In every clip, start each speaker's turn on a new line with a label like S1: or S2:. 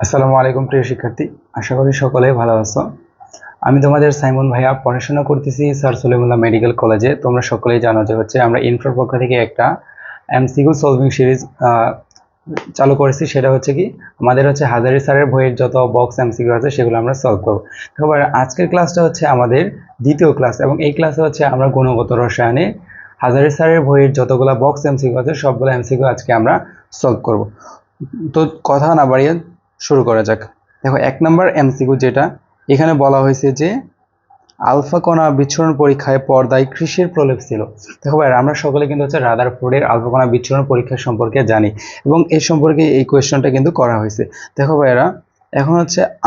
S1: আসসালামু আলাইকুম প্রিয় শিক্ষার্থী, আশা করি সকলে ভালো আছো। আমি তোমাদের সাইমন ভাইয়া, পড়াশোনা করতেছি স্যার সলিমুল্লাহ মেডিকেল কলেজে। তোমরা সকলেই জানো যে আমরা ইনফোর পক্ষ থেকে একটা এমসিকিউ সলভিং সিরিজ চালু করেছি। সেটা হচ্ছে কি, আমাদের হাজারি স্যারের বইয়ের যত বক্স এমসিকিউ আছে সেগুলো আমরা সলভ করবো। এবার আজকের ক্লাসটা আমাদের দ্বিতীয় ক্লাস, এবং এই ক্লাসে আমরা গুণগত রসায়নে হাজারি স্যারের বইয়ের যতগুলো বক্স এমসিকিউ আছে সবগুলো এমসিকিউ আজকে আমরা সলভ করব। তো কথা না বাড়িয়ে শুরু করা যাক। দেখো, 1 নম্বর এমসিকিউ যেটা এখানে বলা হয়েছে যে আলফা কণা বিচ্ছুরণ পরীক্ষায় পর্দায় কৃষির প্রলেপ ছিল। দেখো ভাই, আমরা সকলে কিন্তু রাদারফোর্ডের আলফা কণা বিচ্ছুরণ পরীক্ষা সম্পর্কে জানি, এবং এই সম্পর্কে এই কোয়েশ্চনটা কিন্তু করা হয়েছে। দেখো ভাইরা, এখন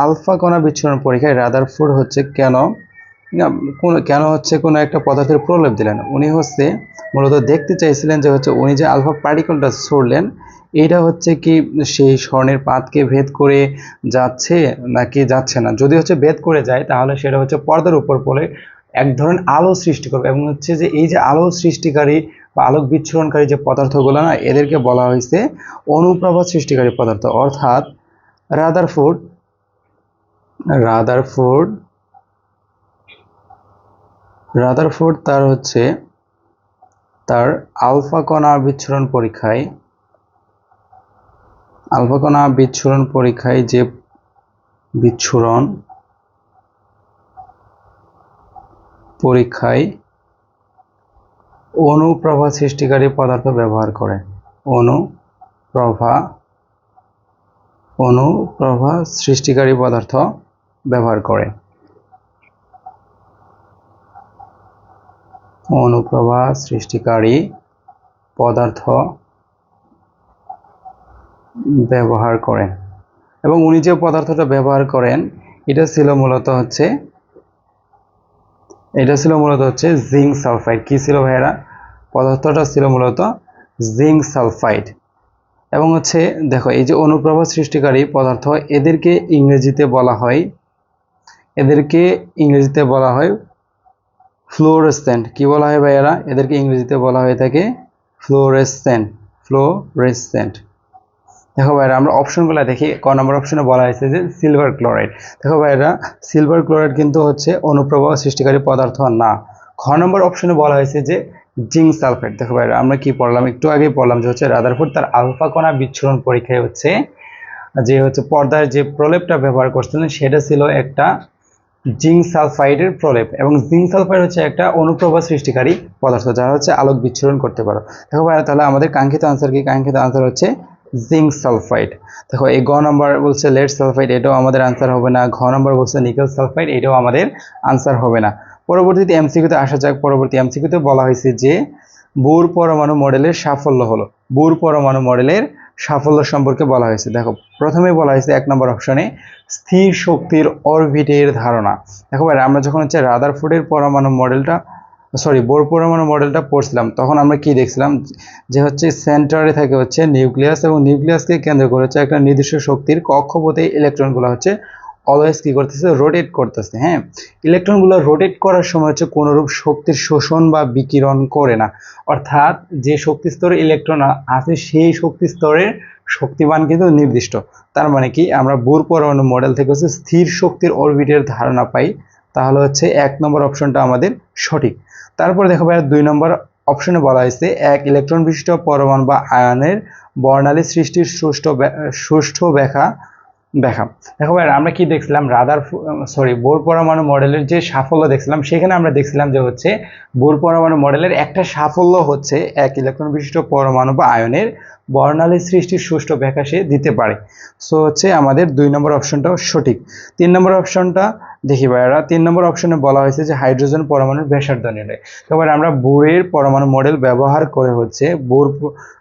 S1: আলফা কণা বিচ্ছুরণ পরীক্ষায় রাদারফোর্ড কেন কোনো একটা পদার্থের প্রলেপ দিলেন। উনি মূলত দেখতে চাইছিলেন যে উনি যে আলফা পার্টিকেলটা ছড়লেন, এটা কি সেই স্বর্ণের পাতকে ভেদ করে যাচ্ছে নাকি যাচ্ছে না। যদি ভেদ করে যায়, তাহলে সেটা পর্দার উপর পড়ে এক ধরনের আলো সৃষ্টি করবে, এবং যে এই যে আলো সৃষ্টিকারী বা আলোক বিচ্ছুরণকারী যে পদার্থগুলো না, এদেরকে বলা হয়েছে অনুপ্রভা সৃষ্টিকারী পদার্থ। অর্থাৎ রাদারফোর্ড তার আলফা কণা বিচ্ছুরণ পরীক্ষায় যে বিচ্ছুরণ পরীক্ষায় অনুপ্রভা সৃষ্টিকারী পদার্থ ব্যবহার করে। অনুপ্রভা সৃষ্টিকারী পদার্থ ব্যবহার করে। অনুপ্রভা সৃষ্টিকারী পদার্থ ব্যবহার করেন, এবং উনি যে পদার্থটা ব্যবহার করেন এটা ছিল মূলত জিঙ্ক সালফাইড। কি ছিল ভাইয়েরা? পদার্থটা ছিল মূলত জিঙ্ক সালফাইড। এবং দেখো, এই যে অনুপ্রভা সৃষ্টিকারী পদার্থ, এদেরকে ইংরেজিতে বলা হয় ফ্লোরেসেন্ট। কি বলা হয় ভাইয়েরা? এদেরকে ইংরেজিতে বলা হয়ে থাকে ফ্লোরেসেন্ট। দেখো ভাইরা, আমরা অপশনগুলো দেখি। ক নম্বর অপশনে বলা হয়েছে যে সিলভার ক্লোরাইড। দেখো ভাইরা, সিলভার ক্লোরাইড কিন্তু অনুপ্রবাহ সৃষ্টিকারী পদার্থ না। খ নম্বর অপশনে বলা হয়েছে যে জিঙ্ক সালফাইড। দেখো ভাইরা, আমরা কি পড়লাম? একটু আগে পড়লাম যে রাদারফোর্ড তার আলফা কণা বিচ্ছুরণ পরীক্ষায় পর্দার যে প্রলেপটা ব্যবহার করছিলেন সেটা ছিল একটা জিঙ্ক সালফাইডের প্রলেপ, এবং জিঙ্ক সালফাইড একটা অনুপ্রভা সৃষ্টিকারী পদার্থ, যারা আলোক বিচ্ছুরণ করতে পারে। দেখো ভাইরা, তাহলে আমাদের কাঙ্ক্ষিত আনসার কি? কাঙ্ক্ষিত আনসার জিঙ্ক সালফাইড। দেখো, এই গ নম্বর বলছে লেড সালফাইড, এটাও আমাদের আনসার হবে না। ঘ নম্বর বলছে নিকেল সালফাইড, এটাও আমাদের আনসার হবে না। পরবর্তীতে এমসিকিউতে আসা যাক। পরবর্তী এমসিকিউতে বলা হয়েছে যে বোর পরমাণু মডেলের সাফল্য হলো। বোর পরমাণু মডেলের সাফল্য সম্পর্কে বলা হয়েছে। দেখো, প্রথমে বলা হয়েছে 1 নম্বর অপশনে স্থির শক্তির অরবিটের ধারণা। দেখো ভাই, আমরা যখন রাদারফোর্ডের বোর পরমাণু মডেলটা পড়ছিলাম, তখন আমরা কি দেখছিলাম যে সেন্টারে থাকে নিউক্লিয়াস, এবং নিউক্লিয়াসকে কেন্দ্র করে একটা নির্দিষ্ট শক্তির কক্ষপথে ইলেকট্রনগুলো অলওয়েজ কি করতেছে? রোটেট করতেছে। হ্যাঁ, ইলেকট্রনগুলো রোটেট করার সময় কোনোরূপ শক্তির শোষণ বা বিকিরণ করে না। অর্থাৎ যে শক্তি স্তরে ইলেকট্রন আছে সেই শক্তি স্তরের শক্তিমান কিন্তু নির্দিষ্ট। তার মানে কি, আমরা বোর পরমাণু মডেল থেকে স্থির শক্তির অরবিটের ধারণা পাই। তাহলে 1 নম্বর অপশনটা আমাদের সঠিক। তারপরে দেখো ভাই, 2 নম্বর অপশনে বলা হয়েছে এক ইলেকট্রন বিশিষ্ট পরমাণু বা আয়নের বর্ণালী সৃষ্টির সুষ্ঠু ব্যাখ্যা। দেখো ভাই, আমরা কি দেখছিলাম? বোর পরমাণু মডেলের যে সাফল্য দেখছিলাম, সেখানে আমরা দেখছিলাম যে বোর পরমাণু মডেলের একটা সাফল্য এক ইলেকট্রন বিশিষ্ট পরমাণু বা আয়নের বর্ণালী সৃষ্টির সুষ্ঠু ব্যাখ্যা সে দিতে পারে। সো আমাদের 2 নম্বর অপশনটাও সঠিক। 3 নম্বর অপশনটা দেখি ভাইয়ারা। 3 নম্বর অপশনে বলা হয়েছে যে হাইড্রোজেন পরমাণুর ব্যাসার্ধ নির্ণয়। এবার আমরা বোরের পরমাণু মডেল ব্যবহার করে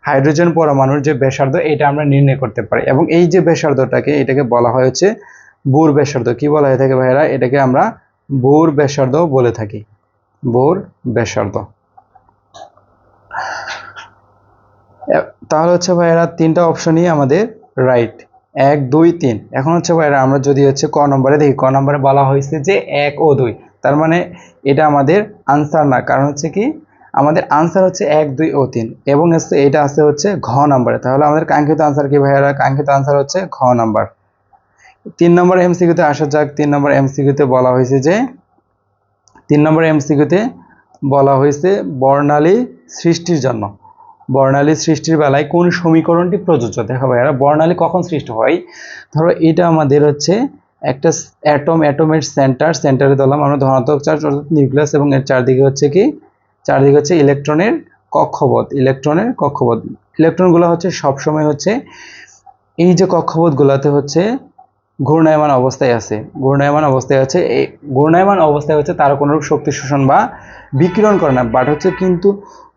S1: হাইড্রোজেন পরমাণুর যে ব্যাসার্ধ, এটা আমরা নির্ণয় করতে পারি, এবং এই যে ব্যাসার্ধটাকে এটাকে বলা হয়েছে বোর ব্যাসার্ধ। কি বলা হয়ে থাকে ভাইয়ারা? এটাকে আমরা বোর ব্যাসার্ধ বলে থাকি। বোর ব্যাসার্ধ। তাহলে ভাইয়ারা, 3টা অপশনই আমাদের রাইট। 1, 2, 3। এখন ভাইয়ারা, আমরা যদি ক নম্বরে দেখি। ক নম্বরে বলা হয়েছে যে 1 ও 2। তার মানে এটা আমাদের আনসার না, কারণ কি, আমাদের আনসার 1, 2 ও 3, এবং এটা আছে ঘ নম্বরে। তাহলে আমাদের কাঙ্ক্ষিত আনসার কি ভাইয়ারা? কাঙ্ক্ষিত আনসার ঘ নম্বর। 3 নম্বর এমসিকিউতে আসা যাক। 3 নম্বর এমসিকিউতে বলা হয়েছে যে 3 নম্বর এমসিকিউতে বলা হয়েছে বর্ণালী সৃষ্টির জন্য, বর্ণালী সৃষ্টির বেলায় কোন সমীকরণটি প্রযোজ্য। দেখো ভাইয়ারা, বর্ণালী কখন সৃষ্টি হয়? ধরো এটা আমাদের হচ্ছে একটা অ্যাটমের সেন্টারে ধরলাম আমরা ধনাত্মক চার্জ অর্থাৎ নিউক্লিয়াস, এবং এর চারদিকে হচ্ছে কি, চারদিকে হচ্ছে ইলেকট্রনের কক্ষপথ। ইলেকট্রনগুলো হচ্ছে সবসময় হচ্ছে এই যে কক্ষপথগুলোতে হচ্ছে ঘূর্ণায়মান অবস্থায় আছে, এই ঘূর্ণায়মান অবস্থায় হচ্ছে তারা কোনোরূপ শক্তি শোষণ বা বিকিরণ করে না, বাট হচ্ছে কিন্তু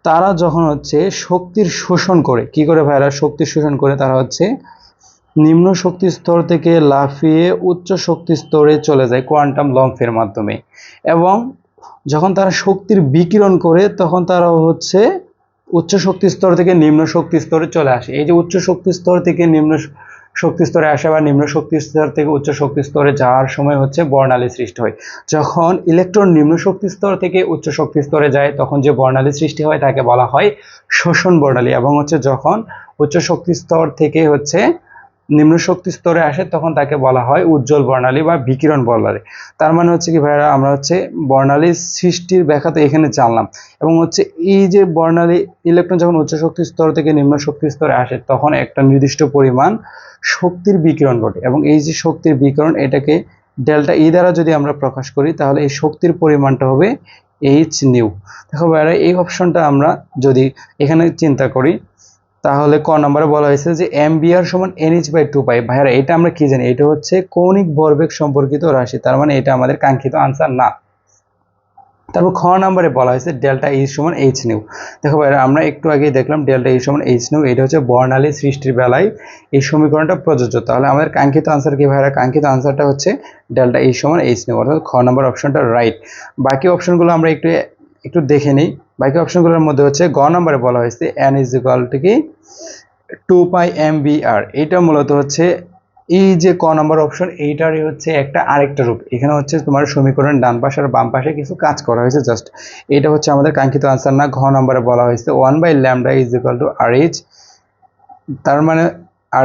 S1: তারা যখন হচ্ছে শক্তির শোষণ করে, কি করে ভাইরা শক্তির শোষণ করে, তারা হচ্ছে নিম্ন শক্তি স্তর থেকে লাফিয়ে উচ্চ শক্তি স্তরে চলে যায় কোয়ান্টাম লম্ফের মাধ্যমে, এবং যখন তারা শক্তির বিকিরণ করে তখন তারা হচ্ছে উচ্চ শক্তি স্তর থেকে নিম্ন শক্তি স্তরে চলে আসে। এই যে উচ্চ শক্তি স্তর থেকে নিম্ন শক্তি স্তরে আসা বা নিম্ন শক্তি স্তর থেকে উচ্চ শক্তি স্তরে যাওয়ার সময় হচ্ছে বর্ণালী সৃষ্টি হয়। যখন ইলেকট্রন নিম্ন শক্তি স্তর থেকে উচ্চ শক্তি স্তরে যায় তখন যে বর্ণালী সৃষ্টি হয় তাকে বলা হয় শোষণ বর্ণালী, এবং হচ্ছে যখন উচ্চ শক্তি স্তর থেকে হচ্ছে নিম্ন শক্তি স্তরে আসে তখন তাকে বলা হয় উজ্জ্বল বর্ণালী বা বিকিরণ বর্ণালী। তার মানে হচ্ছে কি ভাইরা, আমরা হচ্ছে বর্ণালী সৃষ্টির ব্যাখ্যা তো এখানে জানলাম, এবং হচ্ছে এই যে বর্ণালী ইলেকট্রন যখন উচ্চ শক্তি স্তর থেকে নিম্ন শক্তি স্তরে আসে তখন একটা নির্দিষ্ট পরিমাণ শক্তির বিকিরণ ঘটে, এবং এই যে শক্তির বিকিরণ এটাকে ডেল্টা ই দ্বারা যদি আমরা প্রকাশ করি তাহলে এই শক্তির পরিমাণটা হবে এইচ নিউ। দেখো ভাইরা, এই অপশনটা আমরা যদি এখানে চিন্তা করি তাহলে ক নম্বরে বলা হয়েছে যে এমবিআর সমান NH/2 পাই। ভাইরা, এটা আমরা কি জানি, এটা হচ্ছে কৌণিক ভরবেগ সম্পর্কিত রাশি, তার মানে এটা আমাদের কাঙ্ক্ষিত আনসার না। তারপর খ নম্বরে বলা হয়েছে ডেল্টা ই সমান এইচ নিউ। দেখো ভাইরা, আমরা একটু আগেই দেখলাম ডেল্টা ই সমান এইচ নিউ, এটা হচ্ছে বর্ণালী সৃষ্টির বেলায় এই সমীকরণটা প্রযোজ্য। তাহলে আমাদের কাঙ্ক্ষিত আনসার কি ভাইরা? কাঙ্ক্ষিত আনসারটা হচ্ছে ডেল্টা ই সমান এইচ নিউ, অর্থাৎ খ নম্বর অপশনটা রাইট। বাকি অপশনগুলো আমরা একটু দেখে নিই। বাকি অপশনগুলোর মধ্যে হচ্ছে গ নম্বরে বলা হয়েছে n = কি 2 MBR। এটা মূলত হচ্ছে এই যে ক নম্বর অপশন, এইটারই হচ্ছে একটা আরেকটা রূপ। এখানে হচ্ছে তোমার সমীকরণ ডান পাশে আর বাম পাশে কিছু কাজ করা হয়েছে জাস্ট। এটা হচ্ছে আমাদের কাঙ্ক্ষিত আনসার না। ঘ নম্বরে বলা হয়েছে 1/λ = RH, তার মানে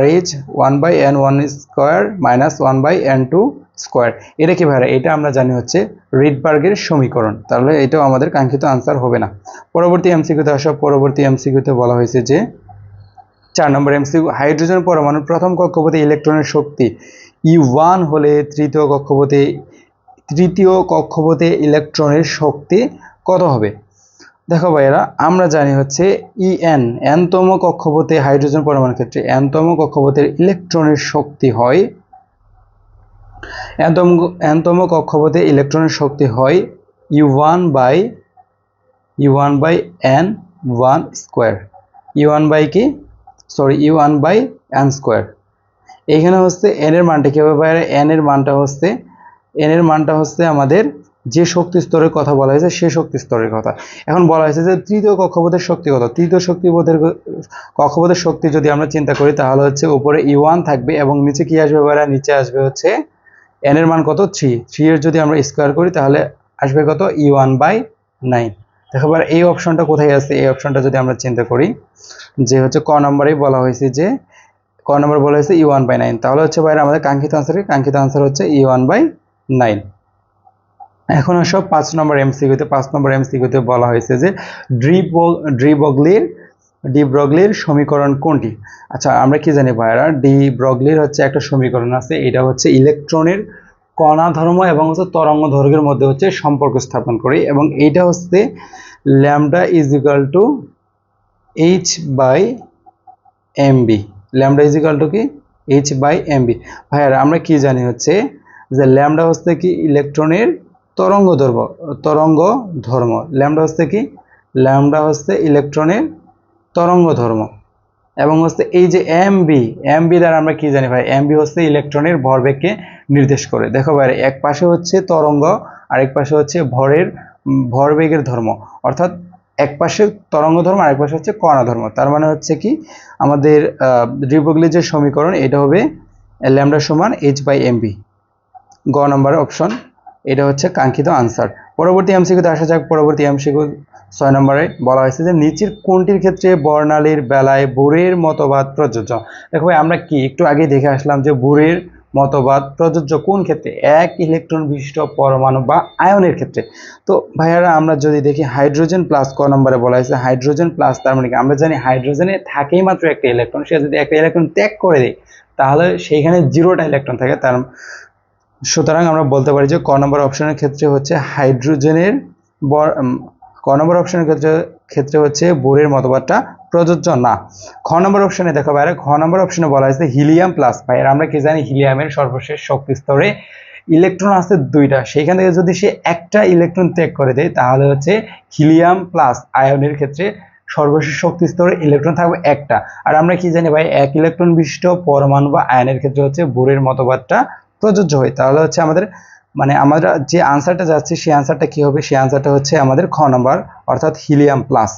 S1: RH 1/n1² - 1/n2²। এটা কি ভাইরা? এটা আমরা জানি হচ্ছে রিডবার্গের সমীকরণ, তাহলে এটাও আমাদের কাঙ্ক্ষিত আনসার হবে না। পরবর্তী এমসিকিউতে আসা। পরবর্তী এমসিকিউতে বলা হয়েছে যে 4 নম্বর এমসিকিউ, হাইড্রোজেন পরমাণুর প্রথম কক্ষপথে ইলেকট্রনের শক্তি E1 হলে তৃতীয় কক্ষপথে ইলেকট্রনের শক্তি কত হবে? দেখো ভাইয়েরা, আমরা জানি হচ্ছে এনতম কক্ষপথে হাইড্রোজেন পরমাণুর ক্ষেত্রে এনতম কক্ষপথের ইলেকট্রনের শক্তি হয় এনতম কক্ষপথে ইলেকট্রনের শক্তি হয় U1/n1²। U1/n²। এইখানে হচ্ছে n এর মানটা কি হবে ভাইরা? n এর মানটা হচ্ছে আমাদের যে শক্তি স্তরের কথা বলা হয়েছে সে শক্তি স্তরের কথা। এখন বলা হয়েছে যে তৃতীয় কক্ষপথের শক্তি কত। তৃতীয় কক্ষপথের শক্তি যদি আমরা চিন্তা করি তাহলে হচ্ছে উপরে E1 থাকবে এবং নিচে কি আসবে ভাইরা? নিচে আসবে হচ্ছে n এর মান কত? 3 এর যদি আমরা স্কোয়ার করি তাহলে আসবে কত? E1/9। দেখো ভাইরা, এই অপশনটা কোথায় আছে? এই অপশনটা যদি আমরা চিন্তা করি যে হচ্ছে ক নম্বরেই বলা হয়েছে যে E1/9, তাহলে হচ্ছে ভাইরা আমাদের কাঙ্ক্ষিত আনসার হচ্ছে E1/9। এখন আসো 5 নম্বর এমসিকিউতে। 5 নম্বর এমসিকিউতে বলা হয়েছে যে ডি ব্রগলির সমীকরণ কোনটি? আচ্ছা, আমরা কি জানি ভাইরা, ডি ব্রগলির হচ্ছে একটা সমীকরণ আছে, এটা হচ্ছে ইলেকট্রনের কণা ধর্ম এবং হচ্ছে তরঙ্গ দৈর্ঘ্যের মধ্যে হচ্ছে সম্পর্ক স্থাপন করে, এবং এইটা হচ্ছে λ = h/mb। ল্যামডা কি? h/mb। ভাইয়ারা, আমরা কি জানি হচ্ছে যে ল্যামডা হচ্ছে কি ইলেকট্রনের তরঙ্গ ধর্ম। ল্যামডা হচ্ছে ইলেকট্রনের তরঙ্গ ধর্ম, এবং হচ্ছে এই যে এমবি দ্বারা আমরা কি জানি ভাই? এমবি হচ্ছে ইলেকট্রনের ভরবেগকে নির্দেশ করে। দেখো ভাই, এক পাশে হচ্ছে তরঙ্গ আর এক পাশে হচ্ছে ভরবেগের ধর্ম, অর্থাৎ এক পাশে তরঙ্গ ধর্ম আর এক পাশে হচ্ছে কণা ধর্ম। তার মানে হচ্ছে কি আমাদের ডি ব্রগলির যে সমীকরণ এটা হবে λ = h/mb। গ নম্বর অপশন, এটা হচ্ছে কাঙ্ক্ষিত আনসার। পরবর্তী এমসিকিউতে আসা যাক। পরবর্তী এমসিকিউ 6 নম্বরে বলা হয়েছে যে নিচের কোনটির ক্ষেত্রে বর্ণালীর বেলায় বুরের মতবাদ প্রযোজ্য? দেখো ভাই, আমরা কি একটু আগে দেখে আসলাম যে বুরের মতবাদ প্রযোজ্য কোন ক্ষেত্রে? এক ইলেকট্রন বিশিষ্ট পরমাণু বা আয়নের ক্ষেত্রে। তো ভাইয়ারা আমরা যদি দেখি হাইড্রোজেন প্লাস ক নম্বরে বলা হয়েছে হাইড্রোজেন প্লাস, তার মানে কি আমরা জানি হাইড্রোজেনে থাকেই মাত্র একটা ইলেকট্রন, সে যদি একটা ইলেকট্রন ত্যাগ করে দেয় তাহলে সেইখানে 0টা ইলেকট্রন থাকে। তার সুতরাং আমরা বলতে পারি যে ক নম্বর অপশনের ক্ষেত্রে হচ্ছে হাইড্রোজেনের ক নম্বর অপশনের ক্ষেত্রে হচ্ছে বোরের মতবাদটা প্রযোজ্য না। খ নম্বর অপশনে দেখো ভাইরা, খ নম্বর অপশনে বলা হয়েছে হিলিয়াম প্লাস। ভাইরা আমরা কি জানি হিলিয়ামের সর্বশেষ শক্তি স্তরে ইলেকট্রন আছে 2টা, সেইখান থেকে যদি সে একটা ইলেকট্রন ত্যাগ করে দেয় তাহলে হচ্ছে হিলিয়াম প্লাস আয়নের ক্ষেত্রে সর্বশেষ শক্তি স্তরে ইলেকট্রন থাকবে একটা। আর আমরা কি জানি ভাই, এক ইলেকট্রন বিশিষ্ট পরমাণু বা আয়নের ক্ষেত্রে হচ্ছে বোরের মতবাদটা প্রযোজ্য হয়। তাহলে হচ্ছে আমাদের মানে আমরা যে আনসারটা যাচ্ছি সেই আনসারটা কি হবে? সেই আনসারটা হচ্ছে আমাদের খ নম্বর, অর্থাৎ হিলিয়াম প্লাস।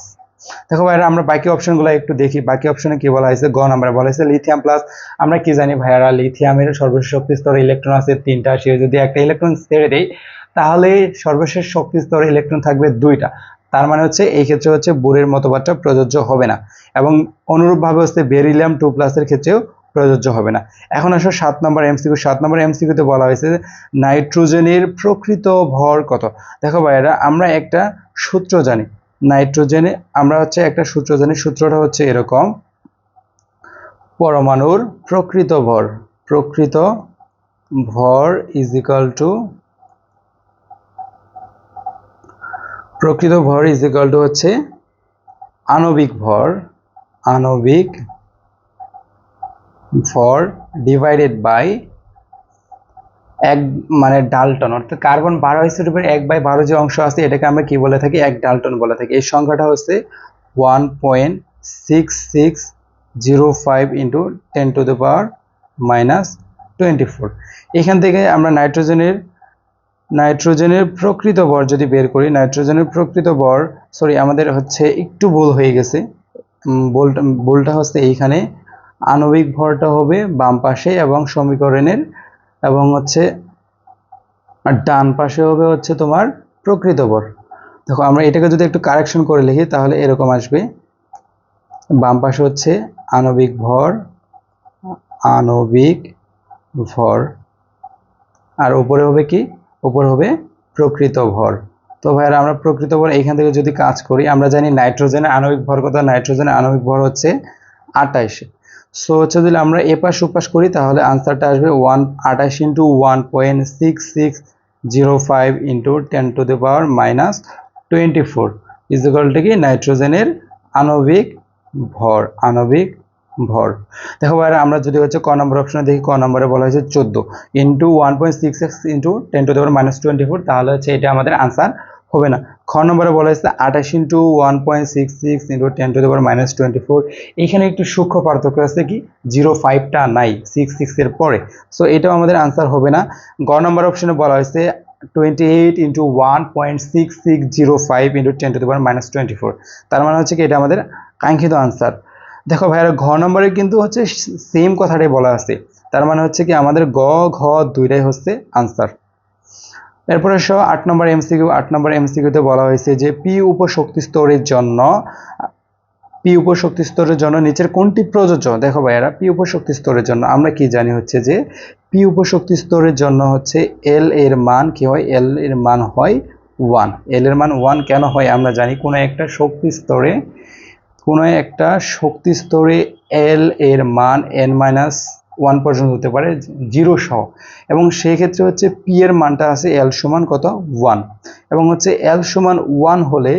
S1: দেখো ভাইরা আমরা বাকি অপশনগুলো একটু দেখি। বাকি অপশনে কি বলা হয়েছে? গ নম্বরে বলা হয়েছে লিথিয়াম প্লাস। আমরা কি জানি ভাইয়ারা, লিথিয়ামের সর্বশেষ শক্তি স্তরে ইলেকট্রন আছে 3টা, সে যদি একটা ইলেকট্রন ছেড়ে দেয় তাহলে সর্বশেষ শক্তি স্তরে ইলেকট্রন থাকবে 2টা। তার মানে হচ্ছে এই ক্ষেত্রে হচ্ছে বোরের মতবাদটা প্রযোজ্য হবে না। এবং অনুরূপভাবে হচ্ছে বেরিলিয়াম 2+ এর ক্ষেত্রেও প্রযোজ্য হবে না। এখন আসো 7 নম্বর এমসিকিউ। 7 নম্বর এমসিকিউতে বলা হয়েছে নাইট্রোজেনের প্রকৃত ভর কত? দেখো ভাইরা আমরা একটা সূত্র জানি নাইট্রোজেনে, আমরা হচ্ছে একটা সূত্র জানি, সূত্রটা হচ্ছে এরকম: পরমাণুর প্রকৃত ভর ইজ ইকাল টু হচ্ছে আণবিক ভর ডিভাইডেড বাই এক, মানে ডালটন, অর্থাৎ কার্বন 12 1/12 যে অংশ আছে এটাকে আমরা কি বলে থাকি? 1 ডালটন বলে থাকি। এই সংখ্যাটা হচ্ছে 1.6605 ইন্টু 10⁻⁻²4। এখান থেকে আমরা নাইট্রোজেনের প্রকৃত ভর যদি বের করি, নাইট্রোজেনের প্রকৃত ভর, সরি আমাদের হচ্ছে একটু ভুল হয়ে গেছে, ভুলটা হচ্ছে এইখানে আণবিক ভরটা হবে বাম পাশে এবং সমীকরণের, এবং হচ্ছে ডান পাশে হবে হচ্ছে তোমার প্রকৃত ভর। দেখো আমরা এটাকে যদি একটু কারেকশন করে লিখি তাহলে এরকম আসবে: বাম পাশে হচ্ছে আণবিক ভর আর উপরে হবে কি? উপরে হবে প্রকৃত ভর। তো ভাইরা আমরা প্রকৃত ভর এইখান থেকে যদি কাজ করি, আমরা জানি নাইট্রোজেনের আণবিক ভর কত? নাইট্রোজেনের আণবিক ভর হচ্ছে 28। সো হচ্ছে যদি আমরা এপাশ ওপাশ করি তাহলে আনসারটা আসবে 28 into 1.6605 into 10⁻⁻² is equal two কি? নাইট্রোজেনের আণবিক ভর। দেখো ভাইরা আমরা যদি হচ্ছে ক নম্বর অপশনে দেখি, ক নম্বরে বলা হয়েছে 14 ইন্টু 1.66 ইন্টু 10⁻⁻²4, তাহলে হচ্ছে এটা আমাদের আনসার হবে না। খ নম্বরে বলা হয়েছে 28 ইন্টু 1.66 ইন্টু 10⁻⁻²4। এখানে একটু সূক্ষ্ম পার্থক্য আছে কি, 05টা নাই 66 এর পরে, সো এটাও আমাদের আনসার হবে না। গ নম্বর অপশনে বলা হয়েছে 28 ইন্টু 1.6605 ইন্টু 10⁻⁻²4, তার মানে হচ্ছে কি এটা আমাদের কাঙ্ক্ষিত আনসার। দেখো ভাইয়ারা ঘ নম্বরে কিন্তু হচ্ছে সেম কথাটাই বলা আছে, তার মানে হচ্ছে কি আমাদের গ ঘ দুইটাই হচ্ছে আনসার। এরপরে 8 নম্বর এমসিকিউ। 8 নম্বর এমসিকিউতে বলা হয়েছে যে পি উপশক্তি স্তরের জন্য নিচের কোনটি প্রযোজ্য? দেখো ভাইয়ারা পি উপশক্তি স্তরের জন্য আমরা কি জানি হচ্ছে যে পি উপশক্তি স্তরের জন্য হচ্ছে এল এর মান কি হয়? এল এর মান হয় 1। এল এর মান 1 কেন হয়? আমরা জানি কোনো একটা শক্তি স্তরে এল এর মান n-1 পর্যন্ত হতে পারে 0 সহ, এবং সেই ক্ষেত্রে হচ্ছে পি এর মানটা আছে এল সমান কত? 1। এবং হচ্ছে এল সমান 1 হলে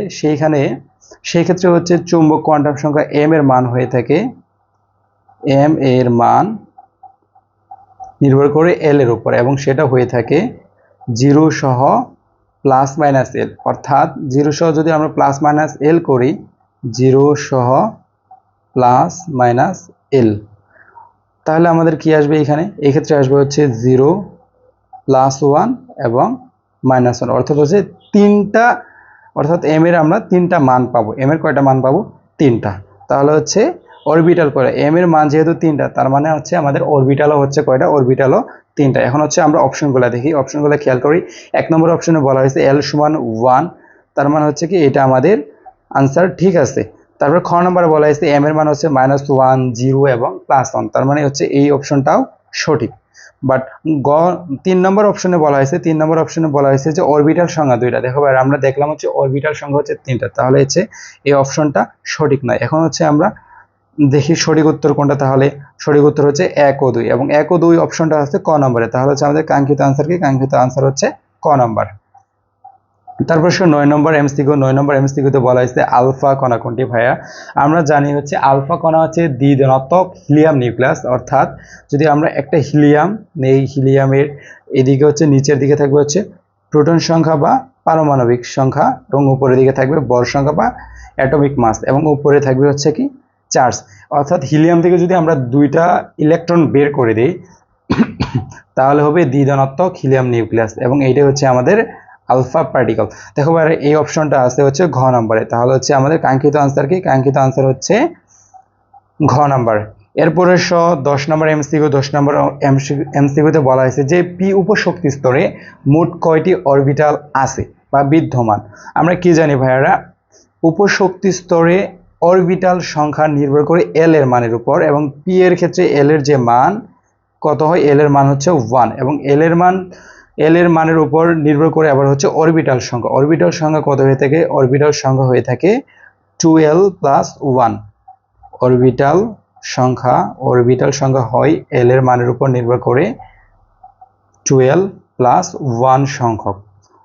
S1: সেই ক্ষেত্রে হচ্ছে চুম্বক কোয়ান্টাম সংখ্যা এম এর মান হয়ে থাকে, এম এর মান নির্ভর করে এল এর উপর, এবং সেটা হয়ে থাকে 0 সহ প্লাস মাইনাস এল, অর্থাৎ 0 সহ যদি আমরা প্লাস মাইনাস এল করি, 0 সহ প্লাস মাইনাস এল, তাহলে আমাদের কি আসবে এখানে? এই ক্ষেত্রে আসবে হচ্ছে 0 +1 এবং -1, অর্থাৎ হচ্ছে 3টা, অর্থাৎ এম এর আমরা 3টা মান পাবো। এম এর কয়টা মান পাবো? 3টা। তাহলে হচ্ছে অরবিটাল করে এম এর মান যেহেতু 3টা, তার মানে হচ্ছে আমাদের অরবিটালও হচ্ছে কয়টা? অরবিটালও 3টা। এখন হচ্ছে আমরা অপশনগুলো দেখি, অপশনগুলো খেয়াল করি। 1 নম্বর অপশনে বলা হয়েছে এল সমান 1, তার মানে হচ্ছে কি এটা আমাদের আনসার ঠিক আছে। তারপর খ নম্বরে বলা হয়েছে এম এর মান হচ্ছে -1, 0 এবং +1, তার মানে হচ্ছে এই অপশনটাও সঠিক। বাট গ 3 নম্বর অপশনে বলা হয়েছে, 3 নম্বর অপশনে বলা হয়েছে যে অরবিটাল সংখ্যা 2টা। দেখো ভাই আমরা দেখলাম হচ্ছে অরবিটাল সংখ্যা হচ্ছে 3টা, তাহলে হচ্ছে এই অপশনটা সঠিক নয়। এখন হচ্ছে আমরা দেখি সঠিক উত্তর কোনটা, তাহলে সঠিক উত্তর হচ্ছে 1 ও 2, এবং 1 ও 2 অপশনটা আছে ক নম্বরে, তাহলে হচ্ছে আমাদের কাঙ্ক্ষিত আনসার কি, কাঙ্ক্ষিত আনসার হচ্ছে ক নম্বর। তারপর 9 নম্বর এমসিকিউ, 9 নম্বর এমসিকিউতে বলা হয়েছে আলফা কণা কোনটি ভাইয়া? আমরা জানি হচ্ছে আলফা কণা হচ্ছে দ্বিধনাত্মক হিলিয়াম নিউক্লিয়াস, অর্থাৎ যদি আমরা একটা হিলিয়াম নেই, হিলিয়ামের এদিকে হচ্ছে নিচের দিকে থাকবে হচ্ছে প্রোটন সংখ্যা বা পারমাণবিক সংখ্যা, এবং উপরের দিকে থাকবে বল সংখ্যা বা অ্যাটমিক মাস, এবং উপরে থাকবে হচ্ছে কি চার্জ। অর্থাৎ হিলিয়াম থেকে যদি আমরা 2টা ইলেকট্রন বের করে দিই তাহলে হবে দ্বিধনাত্মক হিলিয়াম নিউক্লিয়াস, এবং এইটা হচ্ছে আমাদের আলফা পার্টিকেল। দেখো ভাই এই অপশনটা আছে হচ্ছে ঘ নম্বরে, তাহলে হচ্ছে আমাদের কাঙ্ক্ষিত আনসার কি, কাঙ্ক্ষিত আনসার হচ্ছে ঘ নাম্বার। এরপরে 10 নম্বর এমসিকিউ, 10 নম্বর এমসিকিউতে বলা হয়েছে যে পি উপশক্তি স্তরে মোট কয়টি অরবিটাল আছে বা বিদ্যমান? আমরা কি জানি ভাইয়ারা, উপশক্তি স্তরে অরবিটাল সংখ্যা নির্ভর করে এল এর মানের উপর, এবং পি এর ক্ষেত্রে এল এর যে মান কত হয়, এল এর মান হচ্ছে 1, এবং এল এর মানের উপর নির্ভর করে আবার হচ্ছে অরবিটাল সংখ্যা। অরবিটাল সংখ্যা কত হয়ে থাকে? অরবিটাল সংখ্যা হয়ে থাকে 2l + 1। অরবিটাল সংখ্যা হয় এল এর মানের উপর নির্ভর করে 12 + 1 সংখ্যক।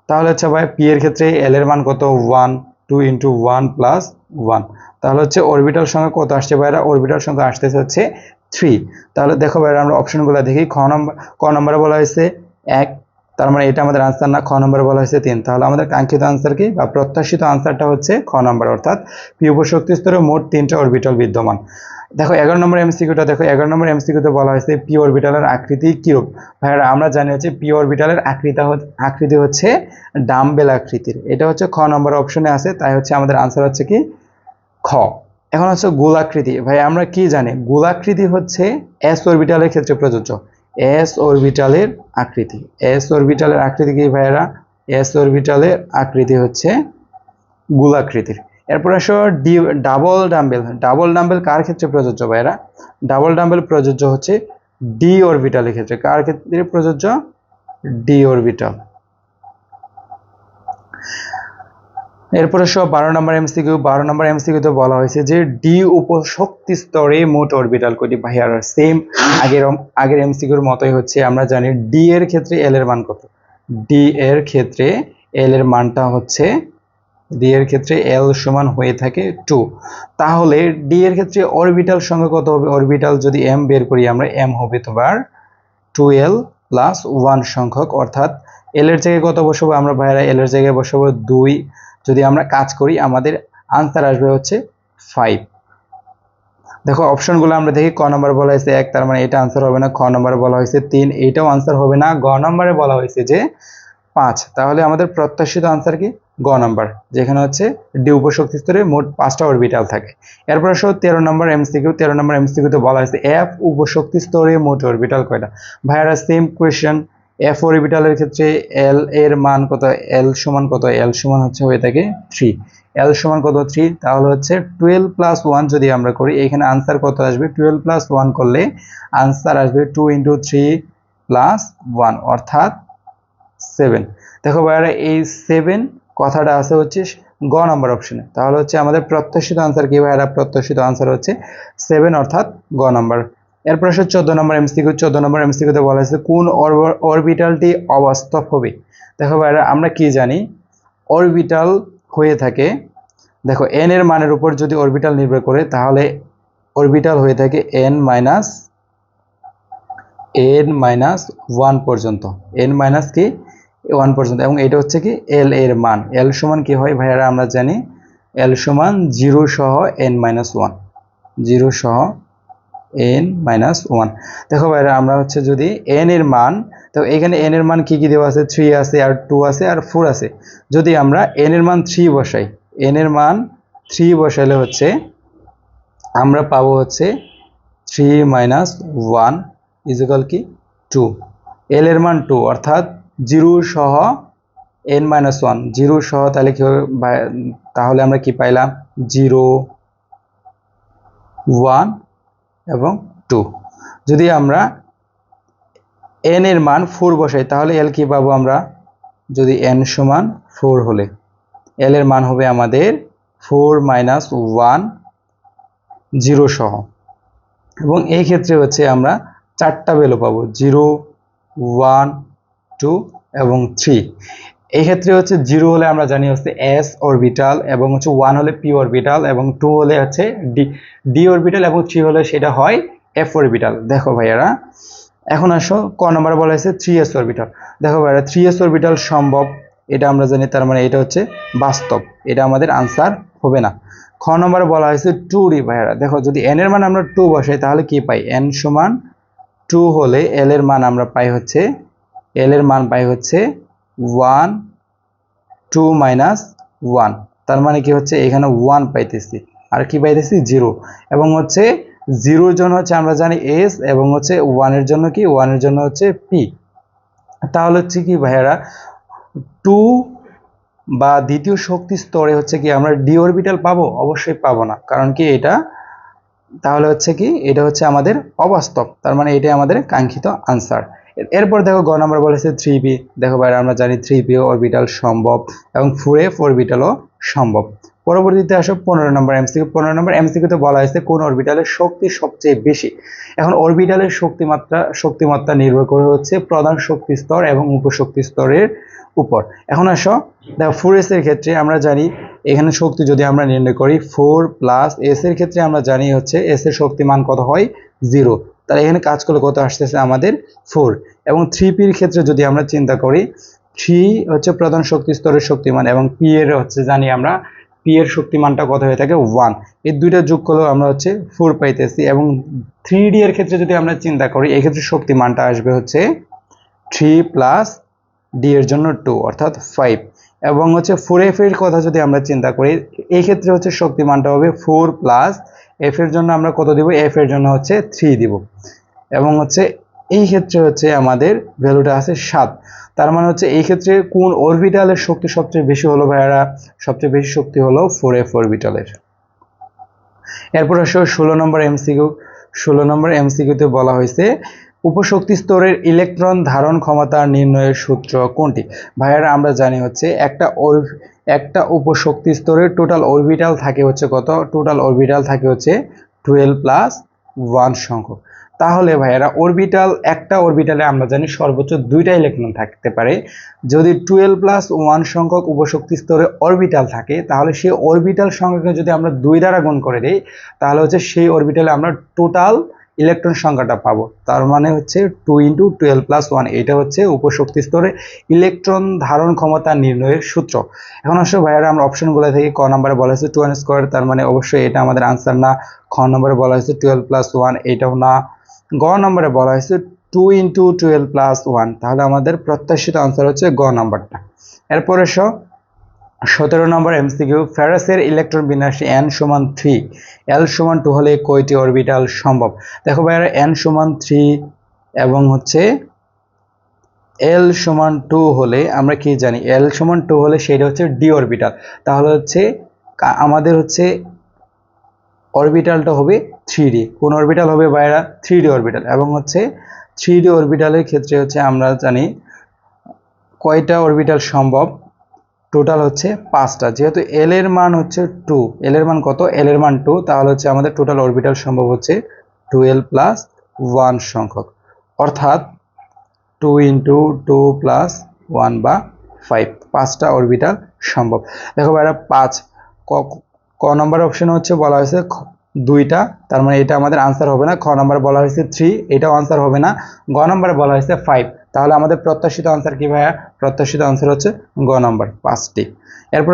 S1: তাহলে হচ্ছে ভাই পি এর ক্ষেত্রে এল এর মান কত? 1, 2 × 1 + 1, তাহলে হচ্ছে অরবিটাল সংখ্যা কত আসছে ভাইরা? অরবিটাল সংখ্যা আসতেছে হচ্ছে 3। তাহলে দেখো ভাইরা আমরা অপশনগুলো দেখি। ক নম্বরে বলা হয়েছে 1, তার মানে এটা আমাদের আনসার না। খ নম্বরে বলা হয়েছে 3, তাহলে আমাদের কাঙ্ক্ষিত আনসার কি বা প্রত্যাশিত আনসারটা হচ্ছে খ নম্বর, অর্থাৎ পি উপশক্তি স্তরে মোট 3টা অরবিটাল বিদ্যমান। দেখো 11 নম্বর এমসিকিউটা দেখো, 11 নম্বর এমসিকিউতে বলা হয়েছে পি অরবিটালের আকৃতি কিরূপ? ভাইরা আমরা জানি হচ্ছে পি অরবিটালের আকৃতি হচ্ছে ডাম্বেল আকৃতির। এটা হচ্ছে খ নম্বর অপশনে আছে, তাই হচ্ছে আমাদের আনসার হচ্ছে কি খ। এখন হচ্ছে গোলাকৃতি। ভাই আমরা কি জানি, গোলাকৃতি হচ্ছে এস অরবিটালের ক্ষেত্রে প্রযোজ্য। এস অরবিটালের আকৃতি কি ভাইরা? এস অরবিটালের আকৃতি হচ্ছে গোলাকৃতির। এরপর আসো ডাবল ডাম্বেল কার ক্ষেত্রে প্রযোজ্য ভাইরা? ডাবল ডাম্বেল প্রযোজ্য হচ্ছে ডি অরবিটালের ক্ষেত্রে। কার ক্ষেত্রে প্রযোজ্য? D orbital. এরপরে 12 নম্বর এমসিকিউ, 12 নম্বর এমসিকিউতে বলা হয়েছে যে ডি উপশক্তি স্তরে মোট অরবিটাল কয়টি? ভাইয়ারা সেম আগের এমসিকিউর মতোই হচ্ছে, আমরা জানি ডি এর ক্ষেত্রে এল এর মান কত? ডি এর ক্ষেত্রে এল এর মানটা হচ্ছে, ডি এর ক্ষেত্রে এল সমান হয়ে থাকে 2। তাহলে ডি এর ক্ষেত্রে অরবিটাল সংখ্যা কত হবে? অরবিটাল যদি এম বের করি আমরা, এম হবে তোমার 2l + 1 সংখ্যক, অর্থাৎ এল এর জায়গায় কত বসাবো আমরা ভাইরা? এল এর জায়গায় বসাবো 2। যদি আমরা কাজ করি আমাদের আনসার আসবে হচ্ছে 5। দেখো অপশনগুলো আমরা দেখি। ক নম্বরে বলা হয়েছে 1, তার মানে এটা আনসার হবে না। খ নম্বরে বলা হয়েছে 3, এইটাও আনসার হবে না। গ নম্বরে বলা হয়েছে যে 5, তাহলে আমাদের প্রত্যাশিত আনসার কি? গ নাম্বার, যেখানে হচ্ছে ডি উপশক্তি স্তরে মোট 5টা অরবিটাল থাকে। এরপর আসো 13 নম্বর এমসিকিউ, 13 নম্বর এমসিকিউতে বলা হয়েছে এফ উপশক্তি স্তরে মোট অরবিটাল কয়টা? ভাইয়ারা সেম কোয়েশ্চেন। এফ অরবিটালের ক্ষেত্রে এল এর মান কত? এল সমান কত? এল সমান হচ্ছে হয়ে থাকে 3। এল সমান কত? 3, তাহলে হচ্ছে 12 + 1 যদি আমরা করি, এখানে আনসার কত আসবে? 12 + 1 করলে আনসার আসবে 2 × 3 + 1, অর্থাৎ 7। দেখো ভাইয়ারা এই 7 কথাটা আছে হচ্ছে গ নম্বর অপশনে, তাহলে হচ্ছে আমাদের প্রত্যাশিত আনসার কি ভাইয়ারা? প্রত্যাশিত আনসার হচ্ছে 7, অর্থাৎ গ নম্বর। এরপর আসলে 14 নম্বর এমসিকিউ, 14 নম্বর এমসিকিউতে বলা হয়েছে কোন অরবিটালটি অবাস্তব হবে? দেখো ভাইয়ারা আমরা কি জানি, অরবিটাল হয়ে থাকে, দেখো এন এর মানের উপর যদি অরবিটাল নির্ভর করে তাহলে অরবিটাল হয়ে থাকে n - 1 পর্যন্ত, n - কি 1 পর্যন্ত, এবং এটা হচ্ছে কি এল এর মান। এল সমান কি হয় ভাইয়ারা? আমরা জানি এল সমান 0 সহ n-1, 0 সহ n-1। দেখো ভাইয়ারা আমরা হচ্ছে যদি n এর মান, তো এখানে n এর মান কি কি দেওয়া আছে? 3 আছে, আর 2 আছে, আর 4 আছে। যদি আমরা n এর মান 3 বসাই, n এর মান 3 বসাইলে হচ্ছে আমরা পাবো হচ্ছে 3 - 1 = কি 2। এল এর মান 2, অর্থাৎ 0 সহ n-1, 0 সহ, তাহলে কি হবে? তাহলে আমরা কি পাইলাম? 0, 1 এবং 2। যদি আমরা এন এর মান 4 বসাই তাহলে এল কি পাবো আমরা, যদি এন সমান 4 হলে এল এর মান হবে আমাদের 4 মাইনাস 1 0 সহ, এবং এই ক্ষেত্রে হচ্ছে আমরা 4টা ভ্যালু পাবো 0 1 2 এবং 3। এই ক্ষেত্রে হচ্ছে 0 হলে আমরা জানি হচ্ছে এস অরবিটাল, এবং হচ্ছে 1 হলে পি অরবিটাল, এবং 2 হলে হচ্ছে ডি অরবিটাল, এবং 3 হলে সেটা হয় এফ অরবিটাল। দেখো ভাইয়ারা এখন আসো ক নম্বরে বলা হয়েছে 3s অরবিটাল। দেখো ভাইয়ারা 3s অরবিটাল সম্ভব, এটা আমরা জানি, তার মানে এটা হচ্ছে বাস্তব, এটা আমাদের আনসার হবে না। খ নম্বরে বলা হয়েছে 2d। ভাইয়ারা দেখো যদি n এর মান আমরা 2 বসাই তাহলে কি পাই, n সমান 2 হলে l এর মান আমরা পাই হচ্ছে, l এর মান পাই হচ্ছে 1 2 মাইনাস 1, তার মানে কি হচ্ছে এখানে 1 পাইতেছি, আর কি পাইতেছি 0, এবং হচ্ছে 0 এর জন্য হচ্ছে আমরা জানি s, এবং হচ্ছে 1 এর জন্য কি, 1 এর জন্য হচ্ছে p। তাহলে হচ্ছে কি ভাইয়ারা 2 বা দ্বিতীয় শক্তি স্তরে হচ্ছে কি আমরা ডি অরবিটাল পাবো, অবশ্যই পাবো না, কারণ কি এটা, তাহলে হচ্ছে কি এটা হচ্ছে আমাদের অবাস্তব, তার মানে এটাই আমাদের কাঙ্ক্ষিত আনসার। এরপর দেখো গ নাম্বার বলেছে 3b। দেখো ভাই আমরা জানি 3p অরবিটাল সম্ভব, এবং 4f অরবিটালও সম্ভব। পরবর্তীতে আসো 15 নম্বর এমসিকিউ। 15 নম্বর এমসিকিউতে বলা হয়েছে কোন অরবিটালের শক্তি সবচেয়ে বেশি। এখন অরবিটালের শক্তিমাত্রা নির্ভর করে হচ্ছে প্রধান শক্তি স্তর এবং উপশক্তি স্তরের উপর। এখন আসো দেখো 4s এর ক্ষেত্রে আমরা জানি এখানে শক্তি যদি আমরা নির্ণয় করি 4 প্লাস s এর ক্ষেত্রে আমরা জানি হচ্ছে s এর শক্তিমান কত হয় 0, তাহলে এখানে কাজ করলে কত আসতেছে আমাদের 4। এবং 3p এর ক্ষেত্রে যদি আমরা চিন্তা করি 3 হচ্ছে প্রধান শক্তি স্তরের শক্তিমান, এবং p এর হচ্ছে জানি আমরা p এর শক্তিমানটা কত হয়ে থাকে 1, এই দুইটা যোগ করলেও আমরা হচ্ছে 4 পাইতেছি। এবং 3d এর ক্ষেত্রে যদি আমরা চিন্তা করি এই ক্ষেত্রে শক্তিমানটা আসবে হচ্ছে 3 প্লাস d এর জন্য 2 অর্থাৎ 5, এবং হচ্ছে 4f এর কথা যদি আমরা চিন্তা করি এই ক্ষেত্রে হচ্ছে শক্তিমানটা হবে 4 প্লাস f এর জন্য আমরা কত দিব, f এর জন্য হচ্ছে 3 দিব, এবং হচ্ছে এই ক্ষেত্রে হচ্ছে আমাদের ভ্যালুটা আছে 7। তার মানে হচ্ছে এই ক্ষেত্রে কোন অরবিটালের শক্তি সবচেয়ে বেশি হলো ভাইয়ারা, সবচেয়ে বেশি শক্তি হলো 4f অরবিটালের। এরপর আসো 16 নম্বর এমসিকিউ। 16 নম্বর এমসিকিউতে বলা হয়েছে উপশক্তি স্তরের ইলেকট্রন ধারণ ক্ষমতা নির্ণয়ের সূত্র কোনটি। ভাইয়ারা আমরা জানি হচ্ছে একটা উপশক্তি স্তরের টোটাল অরবিটাল থাকে হচ্ছে কত, টোটাল অরবিটাল থাকে হচ্ছে 12 প্লাস 1 সংখ্যক। তাহলে ভাইয়ারা একটা অরবিটালে আমরা জানি সর্বোচ্চ 2টা ইলেকট্রন থাকতে পারে। যদি 12 প্লাস 1 সংখ্যক উপশক্তি স্তরে অরবিটাল থাকে তাহলে সেই অরবিটাল সংখ্যাকে যদি আমরা 2 দ্বারা গুণ করে দেই তাহলে হচ্ছে সেই অরবিটালে আমরা টোটাল ইলেকট্রন সংখ্যাটা পাবো, তার মানে হচ্ছে 2 × 12 + 1, এটা হচ্ছে উপশক্তি স্তরে ইলেকট্রন ধারণ ক্ষমতা নির্ণয়ের সূত্র। এখন আসলে ভাইয়ারা আমরা অপশনগুলো থেকে ক নম্বরে বলা হয়েছে 2n², তার মানে অবশ্যই এটা আমাদের আনসার না। খ নম্বরে বলা হয়েছে 12 + 1, এটাও না। গ নম্বরে বলা হয়েছে 2 × 12 + 1, তাহলে আমাদের প্রত্যাশিত আনসার হচ্ছে গ নম্বরটা। এরপরে 17 নম্বর এমসিকিউ, ফেরাসের ইলেকট্রন বিন্যাসে n সমান 3 l সমান 2 হলে কয়টি অরবিটাল সম্ভব। দেখো ভাইয়ারা n সমান 3 এবং হচ্ছে l সমান 2 হলে আমরা কি জানি, l সমান 2 হলে সেটা হচ্ছে d অরবিটাল, তাহলে হচ্ছে আমাদের হচ্ছে অরবিটালটা হবে 3d। কোন অরবিটাল হবে ভাইয়ারা, 3d অরবিটাল। এবং হচ্ছে 3d অরবিটালের ক্ষেত্রে হচ্ছে আমরা জানি কয়টা অরবিটাল সম্ভব, টোটাল হচ্ছে 5টা। যেহেতু l এর মান হচ্ছে 2, l এর মান কত, l এর মান 2, তাহলে হচ্ছে আমাদের টোটাল অরবিটাল সম্ভব হচ্ছে 12 + 1 সংখ্যক, অর্থাৎ 2 × 2 + 1 বা 5, 5টা অরবিটাল সম্ভব। দেখো ভাইরা 5 ক নম্বর অপশনে হচ্ছে বলা হয়েছে 2টা, তার মানে এটা আমাদের আনসার হবে না। খ নম্বরে বলা হয়েছে 3, এটাও আনসার হবে না। গ নম্বরে বলা হয়েছে 5, তাহলে আমাদের প্রত্যাশিত আনসার কি ভাইয়া, প্রত্যাশিত আনসার হচ্ছে গ নম্বর 5টি। এরপর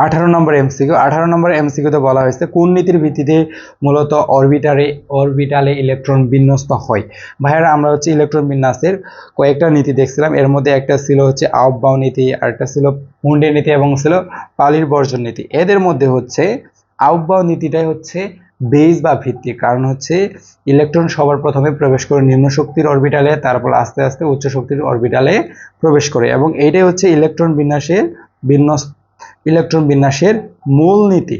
S1: 18 নম্বর এমসিকিউ। 18 নম্বর এমসিকিউতে বলা হয়েছে কোন নীতির ভিত্তিতে মূলত অরবিটালে ইলেকট্রন বিন্যস্ত হয়। ভাইয়ারা আমরা হচ্ছে ইলেকট্রন বিন্যাসের কয়েকটা নীতি দেখছিলাম, এর মধ্যে একটা ছিল হচ্ছে আউফবাউ নীতি, আর একটা ছিল মুন্ডে নীতি, এবং ছিল পালির বর্জন নীতি। এদের মধ্যে হচ্ছে আউফবাউ নীতিটাই হচ্ছে বেস বা ভিত্তি, কারণ হচ্ছে ইলেকট্রন সবার প্রথমে প্রবেশ করে নিম্ন শক্তির অরবিটালে, তারপর আস্তে আস্তে উচ্চ শক্তির অরবিটালে প্রবেশ করে, এবং এইটাই হচ্ছে ইলেকট্রন বিন্যাসের মূল নীতি।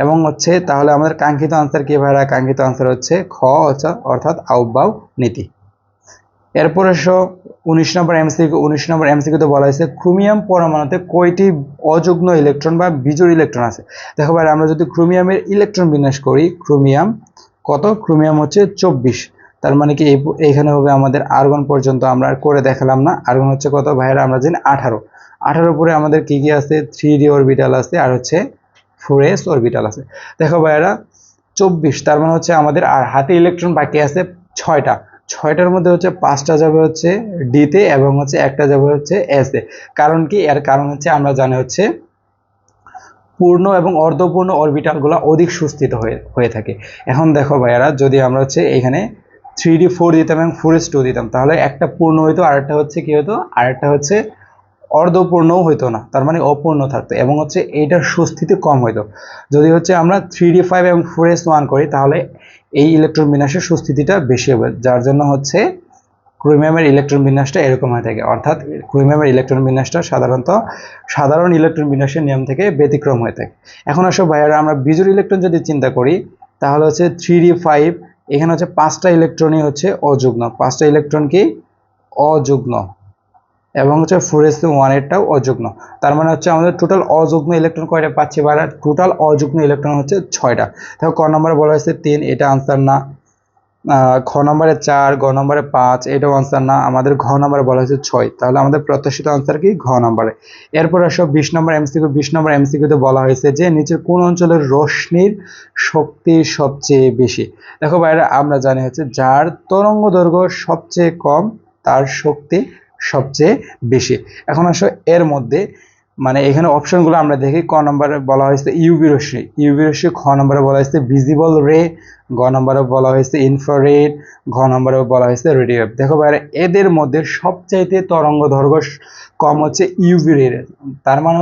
S1: এবং হচ্ছে তাহলে আমাদের কাঙ্ক্ষিত আনসার কি ভাইরা, কাঙ্ক্ষিত আনসার হচ্ছে খ, অর্থাৎ আউফবাউ নীতি। এরপর এসো 19 নম্বর এমসিকিউতে বলা হয়েছে ক্রোমিয়াম পরমাণুতে কয়টি অযুগ্ম ইলেকট্রন বা বিজোড় ইলেকট্রন আছে। দেখো ভাই আমরা যদি ক্রোমিয়ামের ইলেকট্রন বিন্যাস করি, ক্রোমিয়াম কত, ক্রোমিয়াম হচ্ছে 24, তার মানে কি এইখানে হবে আমাদের আর্গন পর্যন্ত আমরা আর করে দেখালাম না। আর্গন হচ্ছে কত ভাইরা আমরা জানি 18, 18 পরে আমাদের কি কি আছে, 3d অরবিটাল আছে আর হচ্ছে 4s অরবিটাল আছে। দেখো ভাইরা 24, তার মানে হচ্ছে আমাদের আর হাতে ইলেকট্রন বাকি আছে 6টা, 6টার মধ্যে হচ্ছে 5টা যাবে হচ্ছে ডিতে এবং হচ্ছে একটা যাবে হচ্ছে এস এ। কারণ কি, এর কারণ হচ্ছে আমরা জানি হচ্ছে পূর্ণ এবং অর্ধপূর্ণ অরবিটালগুলো অধিক সুস্থিত হয়ে থাকে। এখন দেখো ভাইয়ারা যদি আমরা হচ্ছে এখানে 3d 4 দিতাম এবং 4s 2 দিতাম, তাহলে একটা পূর্ণ হইতো, আরেকটা হচ্ছে কি হতো, আরেকটা হচ্ছে অর্ধপূর্ণও হইতো না, তার মানে অপূর্ণ থাকতো এবং হচ্ছে এইটার সুস্থিতি কম হইতো। যদি হচ্ছে আমরা 3d 5 এবং 4s 1 করি তাহলে এই ইলেকট্রন বিন্যাসের সুস্থিতিটা বেশি হবে, যার জন্য হচ্ছে ক্রোমিয়ামের ইলেকট্রন বিন্যাসটা এরকম হয়ে থাকে। অর্থাৎ ক্রোমিয়ামের ইলেকট্রন বিন্যাসটা সাধারণত সাধারণ ইলেকট্রন বিন্যাসের নিয়ম থেকে ব্যতিক্রম হয়ে থাকে। এখন আসো ভাইয়ারা আমরা বিজোড় ইলেকট্রন যদি চিন্তা করি তাহলে হচ্ছে 3d 5, এখানে হচ্ছে 5টা ইলেকট্রনই হচ্ছে অযুগ্ম, 5টা ইলেকট্রন কি অযুগ্ম এবং হচ্ছে 4s 1 এরটাও অযুগ্ম। তার মানে হচ্ছে আমাদের টোটাল অযুগ্ম ইলেকট্রন কয়টা পাচ্ছি, বা টোটাল অযুগ্ম ইলেকট্রন হচ্ছে 6টা। দেখো ক নম্বরে বলা হয়েছে 3, এটা আনসার না। খ নম্বরে 4, গ নম্বরে 5, এটাও আনসার না। আমাদের ঘ নম্বরে বলা হয়েছে 6, তাহলে আমাদের প্রত্যাশিত আনসার কি, ঘ নম্বরে। এরপর আসো 20 নম্বর এমসিকিউ। 20 নম্বর এমসিকিউতে বলা হয়েছে যে নিচের কোন অঞ্চলের রশ্মির শক্তি সবচেয়ে বেশি। দেখো ভাইরা আমরা জানি হচ্ছে যার তরঙ্গ দৈর্ঘ্য সবচেয়ে কম তার শক্তি সবচেয়ে বেশি। এখন আসো এর মধ্যে মানে এখানে অপশনগুলো আমরা দেখি। ক নম্বরে বলা হয়েছে ইউভি রশ্মি, ইউভি রশ্মি। খ নম্বরে বলা হয়েছে ভিজিবল রে, গ নম্বরে বলা হয়েছে ইনফ্রারেড, ঘ নম্বরে বলা হয়েছে রেডিও ওয়েভ। দেখো ভাইরা এদের মধ্যে সবচাইতে তরঙ্গ দৈর্ঘ্য কম হচ্ছে ইউভি রে, তার মানে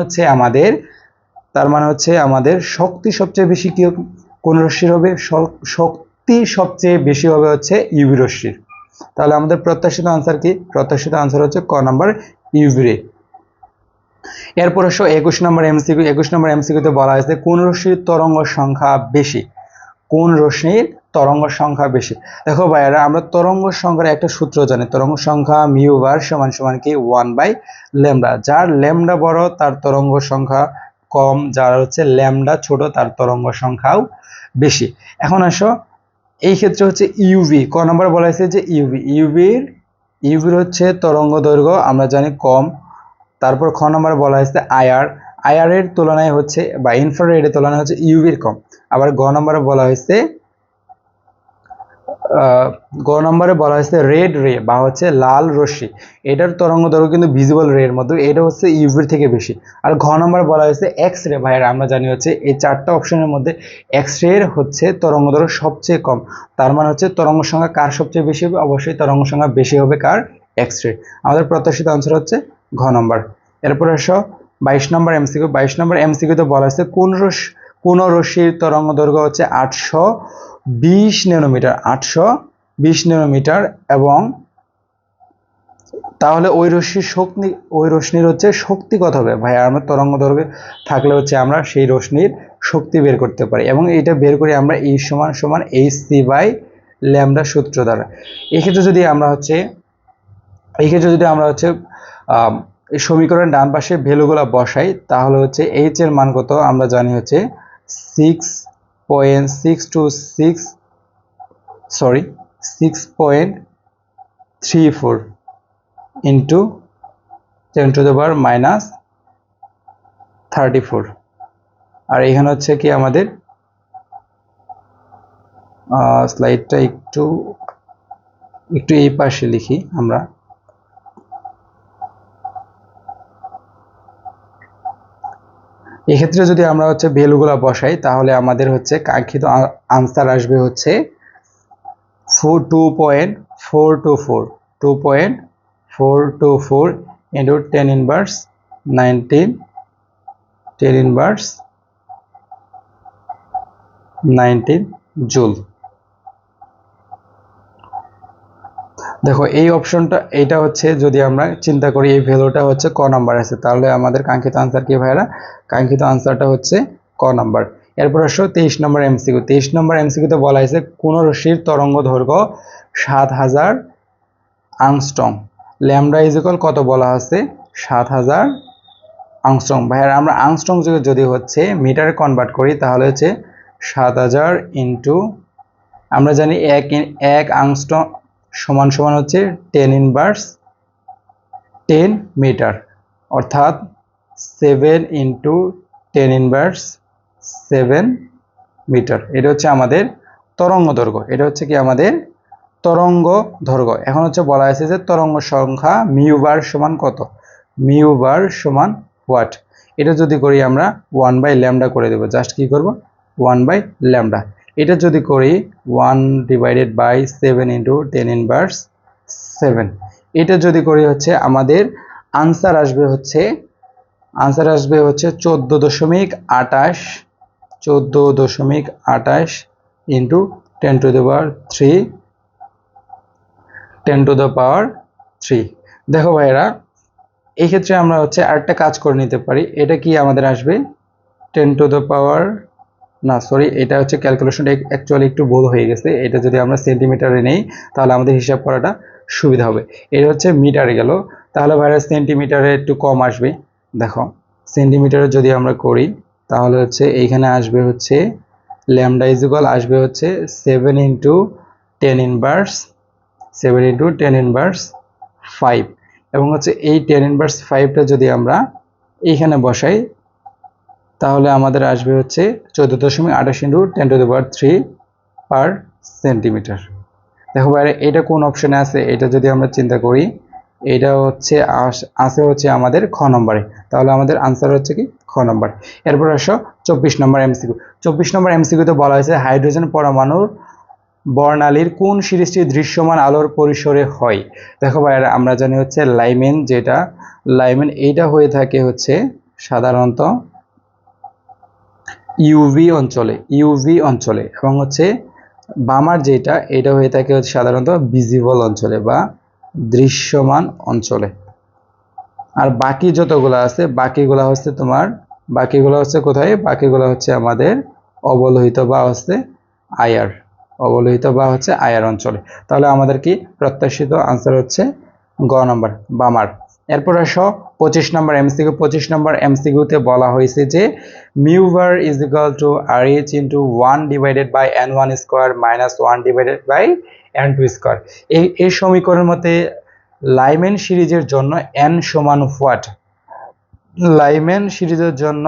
S1: হচ্ছে আমাদের শক্তি সবচেয়ে বেশি কি কোন রশ্মির হবে, শক্তি সবচেয়ে বেশি হবে হচ্ছে ইউভি রশ্মির। তাহলে আমাদের প্রত্যাশিত আনসার কি, প্রত্যাশিত আনসার হচ্ছে ক নম্বর ইউভি রে। এরপর আসো 21 নম্বর এমসিকিউ। 21 নম্বর এমসিকিউতে বলা হয়েছে কোন রশ্মির তরঙ্গ সংখ্যা বেশি, কোন রশ্মির তরঙ্গ সংখ্যা বেশি। দেখো ভাইয়ারা আমরা তরঙ্গ সংখ্যার একটা সূত্র জানি, তরঙ্গ সংখ্যা মিউ বার সমান সমান কি 1/λ। যার ল্যামডা বড় তার তরঙ্গ সংখ্যা কম, যার হচ্ছে ল্যামডা ছোট তার তরঙ্গ সংখ্যাও বেশি। এখন আসো এই ক্ষেত্রে হচ্ছে ইউভি, ক নম্বরে বলা হয়েছে যে ইউভির হচ্ছে তরঙ্গ দৈর্ঘ্য আমরা জানি কম। তারপর খ নম্বরে বলা হয়েছে আইআর এর তুলনায় হচ্ছে বা ইনফ্রারেডের তুলনায় হচ্ছে ইউভির কম। আবার গ নম্বরে বলা হয়েছে রেড রে বা হচ্ছে লাল রশ্মি, এটার তরঙ্গ দৈর্ঘ্য কিন্তু ভিজিবল রে এর মধ্যে, এটা হচ্ছে ইউভির থেকে বেশি। আর ঘ নম্বরে বলা হয়েছে এক্স রে। ভাইয়েরা আমরা জানি হচ্ছে এই 4টা অপশনের মধ্যে এক্স রে এর হচ্ছে তরঙ্গ দৈর্ঘ্য সবচেয়ে কম, তার মানে হচ্ছে তরঙ্গ সংখ্যা কার সবচেয়ে বেশি হবে, অবশ্যই তরঙ্গ সংখ্যা বেশি হবে কার, এক্স রে। আমাদের প্রত্যাশিত আনসার হচ্ছে ঘ নম্বর। এরপর আসো 22 নম্বর এমসিকিউ। 22 নম্বর এমসিকিউতে বলা হয়েছে কোন রশ্মির তরঙ্গ দৈর্ঘ্য হচ্ছে 820 ন্যানোমিটার, 820 ন্যানোমিটার, এবং তাহলে ওই রশ্মির হচ্ছে শক্তি কত হবে। ভাই আমরা তরঙ্গ দৈর্ঘ্য থাকলে হচ্ছে আমরা সেই রশ্মির শক্তি বের করতে পারি, এবং এটা বের করি আমরা E সমান সমান hc/λ সূত্র দ্বারা। এক্ষেত্রে যদি আমরা হচ্ছে এই সমীকরণের ডান পাশে ভ্যালুগুলো বসাই তাহলে হচ্ছে এইচ এর মান কত আমরা জানি হচ্ছে 6.34 ইন্টু 10⁻⁻34। আর এখানে হচ্ছে কি আমাদের স্লাইডটা একটু এই পাশে লিখি আমরা। এক্ষেত্রে যদি আমরা হচ্ছে ভ্যালুগুলো বসাই তাহলে আমাদের হচ্ছে কাঙ্ক্ষিত আনসার আসবে হচ্ছে 2.424 ইন্টু 10⁻19 জুল। দেখো এই অপশনটা এটা হচ্ছে যদি আমরা চিন্তা করি এই ভ্যালুটা হচ্ছে ক নাম্বার আছে, তাহলে আমাদের কাঙ্ক্ষিত আনসার কি ভাইরা, কাঙ্ক্ষিত আনসারটা হচ্ছে ক নাম্বার। এরপর আসো 23 নম্বর এমসিকিউ। 23 নম্বর এমসিকিউতে বলা হয়েছে কোন রশ্মির তরঙ্গ দৈর্ঘ্য আংস্ট্রং। ল্যামডা ইজ ইকুয়াল কত বলা আছে? 7000 আংস্ট্রং। ভাইয়ারা আমরা আংস্ট্রং যদি হচ্ছে মিটারে কনভার্ট করি তাহলে হচ্ছে 7000 ইন্টু, আমরা জানি এক আংস্ট্রং সমান সমান হচ্ছে 10 ইনভার্স 10 মিটার, অর্থাৎ 7 ইন্টু 10 ইনভার্স 7 মিটার। এটা হচ্ছে আমাদের তরঙ্গ দৈর্ঘ্য। এটা হচ্ছে কি আমাদের তরঙ্গ দৈর্ঘ্য। এখন হচ্ছে বলা হয়েছে যে তরঙ্গ সংখ্যা মিউ বার সমান কত? মিউ বার সমান হোয়াট? এটা যদি করি আমরা 1 বাই ল্যামডা করে দেবো। জাস্ট কি করব? 1 বাই ল্যামডা। এটা যদি করি 1 ডিভাইডেড বাই 7 ইন্টু 10 ইনভার্স 7। এটা যদি করি হচ্ছে আমাদের আনসার আসবে হচ্ছে 14.28 into 10 to the power 3 10 to the power 3। দেখো ভাইয়েরা, এই ক্ষেত্রে আমরা হচ্ছে আরেকটা কাজ করে নিতে পারি। এটা কি আমাদের আসবে 10 টু দ্য পাওয়ার, না সরি, এটা হচ্ছে ক্যালকুলেশনটা অ্যাকচুয়ালি একটু ভুল হয়ে গেছে। এটা যদি আমরা সেন্টিমিটারে নেই তাহলে আমাদের হিসাব করাটা সুবিধা হবে। এটা হচ্ছে মিটারে গেল, তাহলে ভাইরা সেন্টিমিটারে একটু কম আসবে। দেখো সেন্টিমিটারে যদি আমরা করি তাহলে হচ্ছে এইখানে আসবে হচ্ছে ল্যামডা ইজ ইকুয়াল আসবে হচ্ছে 7 ইন্টু 10 ইনভার্স 5, এবং হচ্ছে এই 10 ইনভার্স 5টা যদি আমরা এইখানে বসাই তাহলে আমাদের আসবে হচ্ছে 14.28 into 10 to the power 3 per centimetre. দেখো বাইরে এটা কোন অপশনে আছে? এটা যদি আমরা চিন্তা করি, এটা হচ্ছে আছে হচ্ছে আমাদের খ নম্বরে। তাহলে আমাদের আনসার হচ্ছে কি খ নম্বর। এরপর আসো 24 নম্বর এমসিকিউ। 24 নম্বর এমসিকিউতে বলা হয়েছে হাইড্রোজেন পরমাণুর বর্ণালীর কোন সিরিজটি দৃশ্যমান আলোর পরিসরে হয়? দেখো ভাইরা, আমরা জানি হচ্ছে লাইমেন, যেটা লাইমেন এইটা হয়ে থাকে হচ্ছে সাধারণত ইউভি অঞ্চলে, এবং হচ্ছে বামার যেটা এটা হয়ে থাকে হচ্ছে সাধারণত ভিজিবল অঞ্চলে বা দৃশ্যমান অঞ্চলে। আর বাকি যতগুলো আছে বাকিগুলো হচ্ছে কোথায়? বাকিগুলো হচ্ছে আমাদের অবলোহিত বা হচ্ছে আয়ার অঞ্চলে। তাহলে আমাদের কি প্রত্যাশিত আনসার হচ্ছে গ নম্বর, বামার। এরপর আসো 25 নম্বর এমসিকিউ। 25 নম্বর এমসিকিউতে বলা হয়েছে যে mu bar is equal to RH into 1 divided by n1 square minus 1 divided by n2 square. এই সমীকরণের মধ্যে লাইমেন সিরিজের জন্য n সমান হোয়াট? লাইমেন সিরিজের জন্য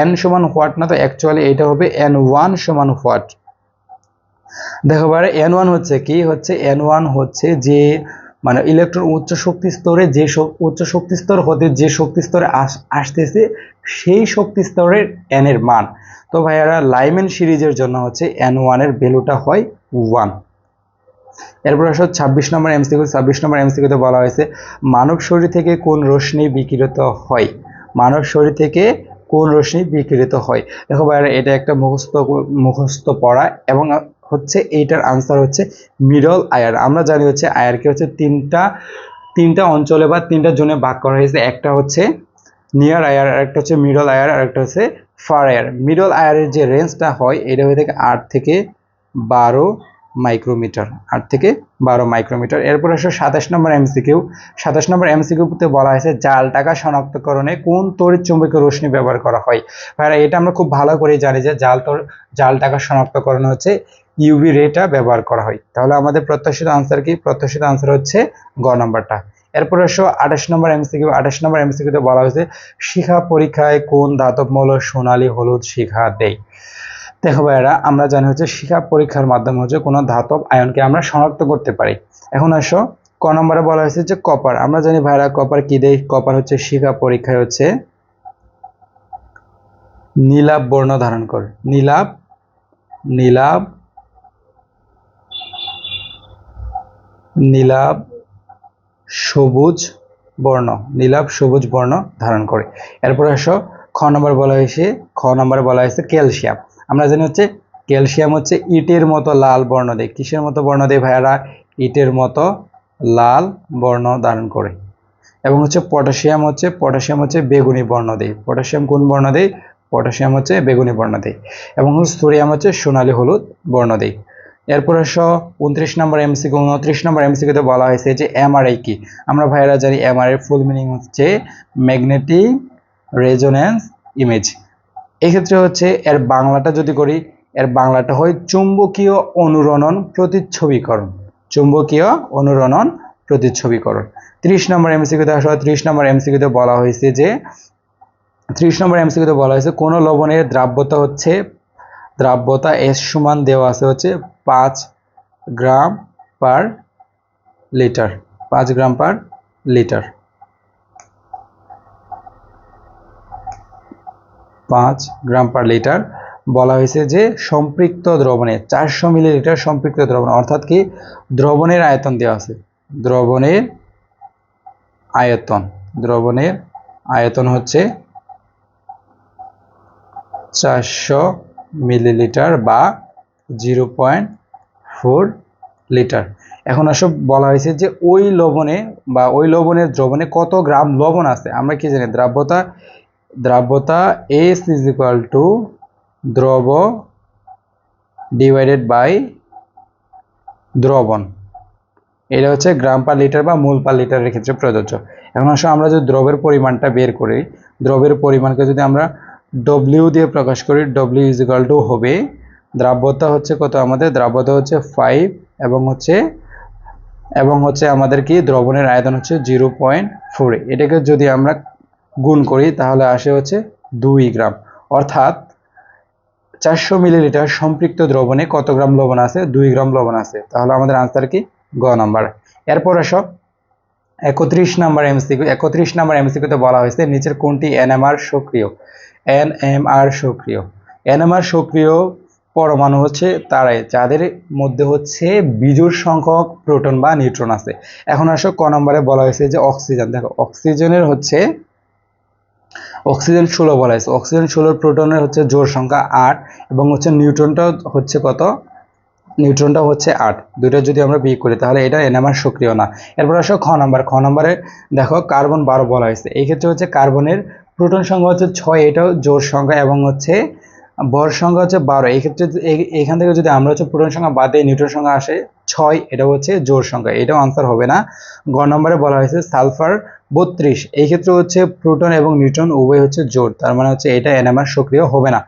S1: n সমান হোয়াট না, তো অ্যাকচুয়ালি এটা হবে n1 সমান হোয়াট। দেখো বারে n1 হচ্ছে কি? হচ্ছে n1 হচ্ছে যে মানে ইলেকট্রন উচ্চ শক্তি স্তরে উচ্চ শক্তি স্তর হতে যে শক্তি স্তরে আসতেছে সেই শক্তি স্তরের n এর মান। তো ভাইয়ারা লাইমেন সিরিজের জন্য হচ্ছে n1 এর ভ্যালুটা হয় 1। এরপর আসো 26 নম্বর এমসিকিউ। 26 নম্বর এমসিকিউতে বলা হয়েছে মানব শরীর থেকে কোন রশ্মি বিকিরিত হয়? মানব শরীর থেকে কোন রশ্মি বিকিরিত হয়? দেখো ভাইয়ারা, এটা একটা মুখস্থ পড়া, এবং হচ্ছে এইটার আনসার হচ্ছে মিডল আয়ার। আমরা জানি হচ্ছে আয়ারকে হচ্ছে তিনটা অঞ্চলে বা তিনটা জোনে ভাগ করা হয়েছে। একটা হচ্ছে নিয়ার আয়ার, আরেকটা হচ্ছে মিডল আয়ার, আরেকটা হচ্ছে ফার আয়ার। মিডল আয়ারের যে রেঞ্জটা হয় এটা হয়ে থাকে 8 থেকে 12 মাইক্রোমিটার, 8 থেকে 12 মাইক্রোমিটার। এরপর আসো 27 নম্বর এমসিকিউ। 27 নম্বর এমসিকিউতে বলা হয়েছে জাল টাকা শনাক্তকরণে কোন তড়িৎ চুম্বকীয় রশ্মি ব্যবহার করা হয়? ভাইরা, এটা আমরা খুব ভালো করে জানি যে জাল টাকা শনাক্তকরণে হচ্ছে ইউভি রেটা ব্যবহার করা হয়। তাহলে আমাদের প্রত্যাশিত আনসার কি? প্রত্যাশিত আনসার হচ্ছে গ নম্বরটা। এরপর আসো 28 নম্বর এমসিকিউ। 28 নম্বর এমসিকিউতে বলা হয়েছে শিখা পরীক্ষায় কোন ধাতব মৌল সোনালী হলুদ শিখা দেয়? দেখো ভাইয়ারা, আমরা জানি হচ্ছে শিখা পরীক্ষার মাধ্যমে হচ্ছে কোনো ধাতব আয়নকে আমরা শনাক্ত করতে পারি। এখন আসো ক নম্বরে বলা হয়েছে যে কপার। আমরা জানি ভাইয়ারা কপার কি দেয়? কপার হচ্ছে শিখা পরীক্ষায় হচ্ছে নীলাভ বর্ণ ধারণ করে। নীলাভ সবুজ বর্ণ ধারণ করে। এরপর আসো খ নম্বরে বলা হয়েছে ক্যালসিয়াম। আমরা জানি হচ্ছে ক্যালসিয়াম হচ্ছে ইটের মতো লাল বর্ণ দেয়। কিসের মতো বর্ণ দেয় ভাইয়ারা? ইটের মতো লাল বর্ণ ধারণ করে। এবং হচ্ছে পটাশিয়াম হচ্ছে বেগুনি বর্ণ দেয়। পটাশিয়াম কোন বর্ণ দেয়? পটাশিয়াম হচ্ছে বেগুনি বর্ণ দেয়। এবং সোডিয়াম হচ্ছে সোনালী হলুদ বর্ণ দেয়। এরপর আসো 29 নম্বর এমসিকিউ। 29 নম্বর এমসিকিউতে বলা হয়েছে যে এমআরআই কি। আমরা ভাইরা জানি এমআরআই এর ফুল মিনিং হচ্ছে ম্যাগনেটিক রেজোন্যান্স ইমেজ। এক্ষেত্রে হচ্ছে এর বাংলাটা যদি করি, এর বাংলাটা হয় চুম্বকীয় অনুরণন প্রতিচ্ছবিকরণ। চুম্বকীয় অনুরণন প্রতিচ্ছবিকরণ। 30 নম্বর এমসিকিউতে আসো। 30 নম্বর এমসিকিউতে বলা হয়েছে যে 30 নম্বর এমসিকিউতে বলা হয়েছে কোন লবণের দ্রাব্যতা এস সমান দেওয়া আছে হচ্ছে 5 গ্রাম পার লিটার। 5 গ্রাম পার লিটার। 5 গ্রাম পার লিটার বলা হয়েছে যে সম্পৃক্ত দ্রবণে 400 মিলিলিটার সম্পৃক্ত দ্রবণ, অর্থাৎ কি দ্রবণের আয়তন দেওয়া আছে। দ্রবণের আয়তন হচ্ছে 400 মিলিলিটার বা 0.4 লিটার। এখন আসলে বলা হয়েছে যে ওই লবণে বা ওই লবণের দ্রবণে কত গ্রাম লবণ আছে। আমরা কি জানি দ্রাব্যতা S ইজ ইকুয়াল টু দ্রব ডিভাইডেড বাই দ্রবণ। এটা হচ্ছে গ্রাম পার লিটার বা মোল পার লিটারের ক্ষেত্রে প্রযোজ্য। এখন আসলে আমরা যদি দ্রবের পরিমাণটা বের করি, দ্রবের পরিমাণকে যদি আমরা W দিয়ে প্রকাশ করি, W ইজ ইকুয়াল টু হবে দ্রাব্যতা হচ্ছে কত, আমাদের দ্রাব্যতা হচ্ছে 5 এবং হচ্ছে আমাদের কি দ্রবণের আয়তন হচ্ছে 0.4। এটাকে যদি আমরা গুণ করি তাহলে আসে হচ্ছে 2 গ্রাম। অর্থাৎ 400 মিলিলিটার সম্পৃক্ত দ্রবণে কত গ্রাম লবণ আছে? 2 গ্রাম লবণ আছে। তাহলে আমাদের আনসার কি? গ নাম্বার। এরপর আসো 31 নাম্বার এমসিকিউ। 31 নাম্বার এমসিকিউতে বলা হয়েছে নিচের কোনটি এনএমআর সক্রিয়? এনএমআর সক্রিয়। এনএমআর সক্রিয় পরমাণু হচ্ছে তারাই যাদের মধ্যে হচ্ছে বিজোড় সংখ্যক প্রোটন বা নিউট্রন আছে। এখন আসো ক নম্বরে বলা হয়েছে যে অক্সিজেন। দেখো অক্সিজেনের হচ্ছে অক্সিজেন 16 বলা হয়েছে। অক্সিজেন 16 প্রোটনের হচ্ছে জোড় সংখ্যা 8 এবং হচ্ছে নিউট্রনটা হচ্ছে কত? নিউট্রনটা হচ্ছে 8। দুটো যদি আমরা বিয়োগ করি তাহলে এটা এনএমআর সক্রিয় না। এরপর আসো খ নাম্বার। খ নম্বরে দেখো কার্বন 12 বলা হয়েছে। এই ক্ষেত্রে হচ্ছে কার্বনের প্রোটন সংখ্যা হচ্ছে 6, এটাও জোড় সংখ্যা এবং হচ্ছে ভর সংখ্যা হচ্ছে 12। এই ক্ষেত্রে এখান থেকে যদি আমরা হচ্ছে প্রোটন সংখ্যা বাদ দিয়ে নিউট্রন সংখ্যা আসে 6, এটা হচ্ছে জোড় সংখ্যা, এটাও আনসার হবে না। গ নম্বরে বলা হয়েছে সালফার 32। এই ক্ষেত্রে হচ্ছে প্রোটন এবং নিউট্রন উভয় হচ্ছে জোড়, তার মানে হচ্ছে এটা এনএমআর সক্রিয় হবে না।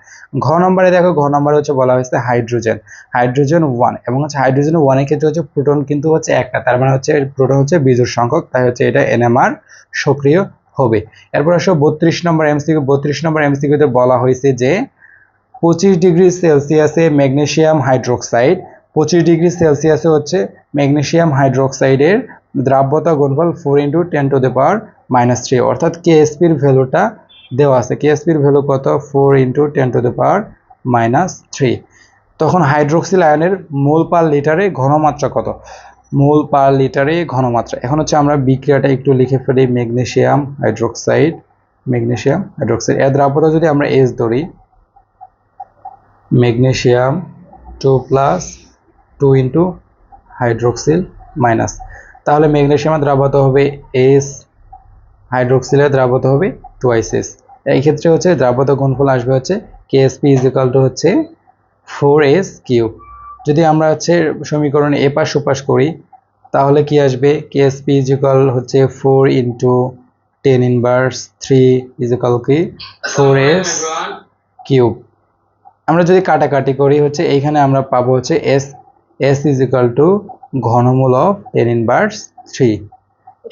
S1: ঘ নম্বরে দেখো, ঘ নম্বরে হচ্ছে বলা হয়েছে হাইড্রোজেন 1 এবং হচ্ছে হাইড্রোজেন 1 এর ক্ষেত্রে হচ্ছে প্রোটন কিন্তু হচ্ছে একটা, তার মানে হচ্ছে প্রোটন হচ্ছে বিজোড় সংখ্যক, তাই হচ্ছে এটা এনএমআর সক্রিয় হবে। এরপর আসো 32 নম্বর এমসিকিউ। 32 নম্বর এমসিকিউতে বলা হয়েছে যে 25 ডিগ্রি সেলসিয়াসে ম্যাগনেসিয়াম হাইড্রোক্সাইড, 25 ডিগ্রি সেলসিয়াসে হচ্ছে ম্যাগনেসিয়াম হাইড্রোক্সাইডের দ্রাব্যতা গুণফল 4 × 10⁻³ অর্থাৎ কেএসপির ভ্যালুটা দেওয়া আছে। কেএসপির ভ্যালু কত? 4 × 10⁻³ তখন হাইড্রোক্সিল আয়নের মোল পার লিটারে ঘনমাত্রা কত? মোল পার লিটারে ঘনমাত্রা। এখন হচ্ছে আমরা বিক্রিয়াটা একটু লিখে ফেলি। ম্যাগনেসিয়াম হাইড্রোক্সাইড এর দ্রাব্যতা যদি আমরা এস ধরি, ম্যাগনেসিয়াম 2 + 2 × হাইড্রোক্সিল মাইনাস, তাহলে ম্যাগনেসিয়ামের দ্রাব্যতা হবে এস, হাইড্রোক্সিলের দ্রাব্যতা হবে 2s। এই ক্ষেত্রে হচ্ছে দ্রাব্যতা গুণফল আসবে হচ্ছে KSP = হচ্ছে 4s³। যদি আমরা হচ্ছে সমীকরণে এপাশ ওপাশ করি তাহলে কি আসবে? KSP = হচ্ছে 4 × 10⁻³ কি 4s³। আমরা যদি কাটাকাটি করি হচ্ছে এইখানে আমরা পাবো হচ্ছে s = ঘনমূল অফ 10⁻³।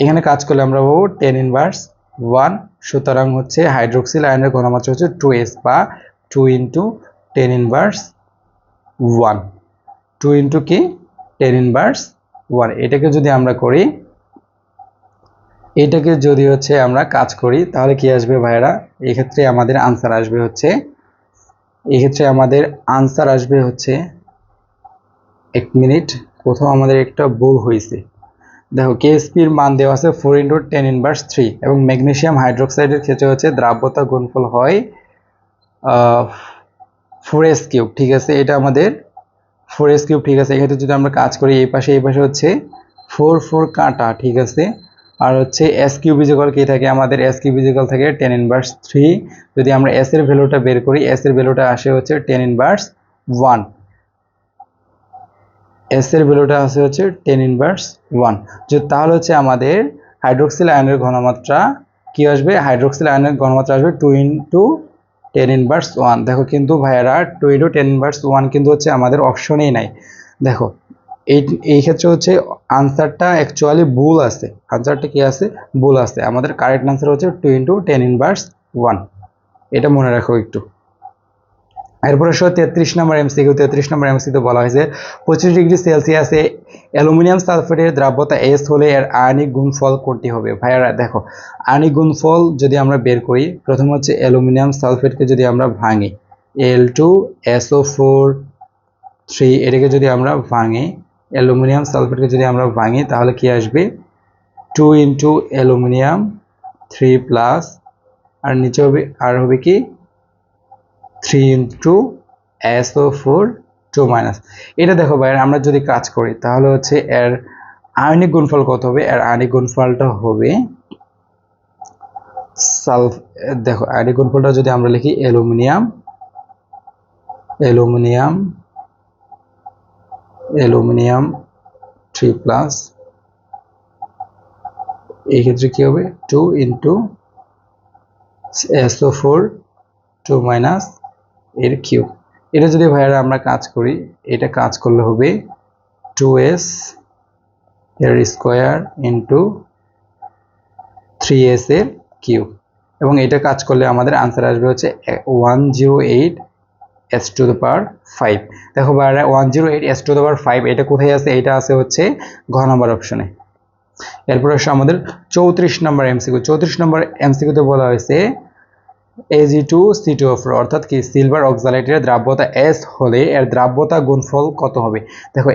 S1: এখানে কাজ করলে আমরা পাবো 10⁻1। সুতরাং হচ্ছে হাইড্রোক্সিল আয়নের ঘনমাত্রা হচ্ছে 2s বা 2 × 10⁻1। 2 × কি 10⁻1। এটাকে যদি আমরা করি, এটাকে যদি হচ্ছে আমরা কাজ করি তাহলে কি আসবে ভাইরা? এই ক্ষেত্রে আমাদের আনসার আসবে হচ্ছে, এক মিনিট, কোথাও আমাদের একটা ভুল হয়েছে। দেখো কেএসপির মান দেওয়া আছে 4 × 10⁻³ এবং ম্যাগনেসিয়াম হাইড্রোক্সাইডের ক্ষেত্রে হচ্ছে দ্রাব্যতা গুণফল হয় 4s³। ঠিক আছে, এটা আমাদের 4s³ ঠিক আছে। এক্ষেত্রে যদি আমরা কাজ করি এই পাশে হচ্ছে 4 কাটা, ঠিক আছে। আর হচ্ছে s³ কি থাকে? আমাদের s³ থাকে 10⁻³ যদি আমরা s এর ভ্যালুটা বের করি, s এর ভ্যালুটা আসে হচ্ছে 10⁻1। এস এর ভ্যালুটা আছে হচ্ছে 10 ইনভার্স 1। যে তাহলে হচ্ছে আমাদের হাইড্রোক্সিল আয়নের ঘনমাত্রা কি আসবে, হাইড্রোক্সিল আয়নের ঘনমাত্রা আসবে 2 ইন্টু 10 ইনভার্স 1। দেখো কিন্তু ভাইয়ারা 2 ইন্টু 10 ইনভার্স 1 কিন্তু হচ্ছে আমাদের অপশনেই নাই। দেখো এই এই ক্ষেত্রে হচ্ছে আনসারটা অ্যাকচুয়ালি ভুল আছে, আনসারটা কি আছে, ভুল আছে। আমাদের কারেক্ট আনসার হচ্ছে 2 ইন্টু 10 ইনভার্স 1, এটা মনে রাখো একটু। এরপরে 33 নম্বর এমসিকিউ। 33 নম্বর এমসিকিউ বলা হয়েছে 25 ডিগ্রি সেলসিয়াসে অ্যালুমিনিয়াম সালফেটের দ্রাব্যতা এস হলে এর আয়নিক গুণফল কোনটি হবে। ভাইয়ারা দেখো, আয়নিক গুণফল যদি আমরা বের করি, প্রথম হচ্ছে অ্যালুমিনিয়াম সালফেটকে যদি আমরা ভাঙি, Al2SO4 3, এটাকে যদি আমরা ভাঙি, অ্যালুমিনিয়াম সালফেটকে যদি আমরা ভাঙি, তাহলে কি আসবে, 2 ইন্টু অ্যালুমিনিয়াম 3 প্লাস, আর নিচে হবে, আর হবে কি 3 ইন্টু SO4 2 মাইনাস। এটা দেখো ভাইয়া, আমরা যদি কাজ করি তাহলে হচ্ছে এর আয়নিক গুণফল কত হবে, এর আয়নিক গুণফলটা হবে দেখো আয়নিক গুণফলটা যদি আমরা লিখি অ্যালুমিনিয়াম অ্যালুমিনিয়াম অ্যালুমিনিয়াম 3 প্লাস, এই ক্ষেত্রে কি হবে 2 ইন্টু SO4 2 মাইনাস এর কিউব। এটা যদি ভাইয়ারা আমরা কাজ করি, এটা কাজ করলে হবে 2s এর স্কোয়ার ইন্টু 3s এর কিউব, এবং এটা কাজ করলে আমাদের আনসার আসবে হচ্ছে 108 s টু দ্য পাওয়ার 5। দেখো ভাইয়ারা 108 s টু দ্য পাওয়ার 5 এটা কোথায় আছে, এটা আছে হচ্ছে ঘ নম্বর অপশনে। এরপর আসলে আমাদের 34 নম্বর এমসিকিউ। 34 নম্বর এমসিকিউতে বলা হয়েছে Ag2C2O4 অর্থাৎ কি সিলভার অক্সালাইটের দ্রাব্যতা S হলে এর দ্রাব্যতা গুণফল কত হবে। দেখো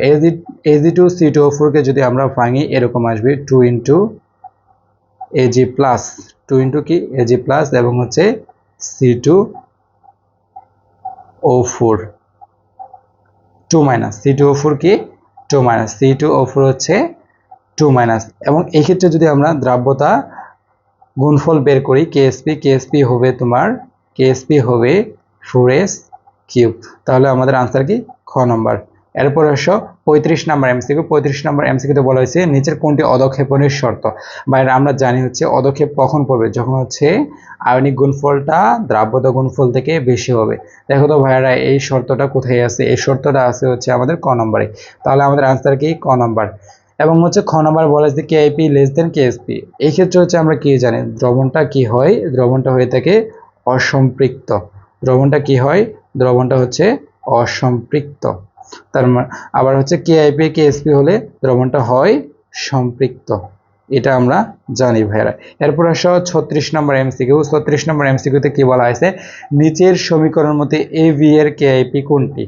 S1: Ag2C2O4 কে যদি আমরা ভাঙি, এরকম আসবে 2 ইন্টু Ag প্লাস, 2 ইন্টু কি Ag প্লাস, এবং হচ্ছে C2O4 2 মাইনাস, C2O4 কি 2 মাইনাস, C2O4 হচ্ছে 2 মাইনাস। এবং এই ক্ষেত্রে যদি আমরা দ্রাব্যতা গুণফল বের করি, কেএসপি হবে তোমার, কেএসপি হবে 4s কিউব। তাহলে আমাদের আনসার কি খ নম্বর। এরপর আসো 35 নম্বর এমসিকিউ। 35 নম্বর এমসিকিউতে বলা হয়েছে নিচের কোনটি অদক্ষেপণের শর্ত। বাইরে আমরা জানি হচ্ছে অদক্ষেপ কখন পড়বে, যখন হচ্ছে আয়নিক গুণফলটা দ্রাব্যতা গুণফল থেকে বেশি হবে। দেখো তো ভাইয়ারা, এই শর্তটা কোথায় আছে, এই শর্তটা আছে হচ্ছে আমাদের ক নম্বরে। তাহলে আমাদের আনসার কি ক নম্বর। এবং হচ্ছে খ নম্বর বলা হয়েছে কেআইপি লেস দেন কেএসপি। এই ক্ষেত্রে হচ্ছে আমরা কি জানি, দ্রবণটা কি হয়, দ্রবণটা হয়ে থাকে অসম্পৃক্ত। দ্রবণটা কি হয়, দ্রবণটা হচ্ছে অসম্পৃক্ত। তার মানে আবার হচ্ছে কেআইপি কেএসপি হলে দ্রবণটা হয় সম্পৃক্ত, এটা আমরা জানি ভাইরা। এরপর আসো 36 নম্বর এমসিকিউ। 36 নম্বর এমসিকিউতে কি বলা হয়েছে, নিচের সমীকরণের মধ্যে এবি এর কেআইপি কোনটি।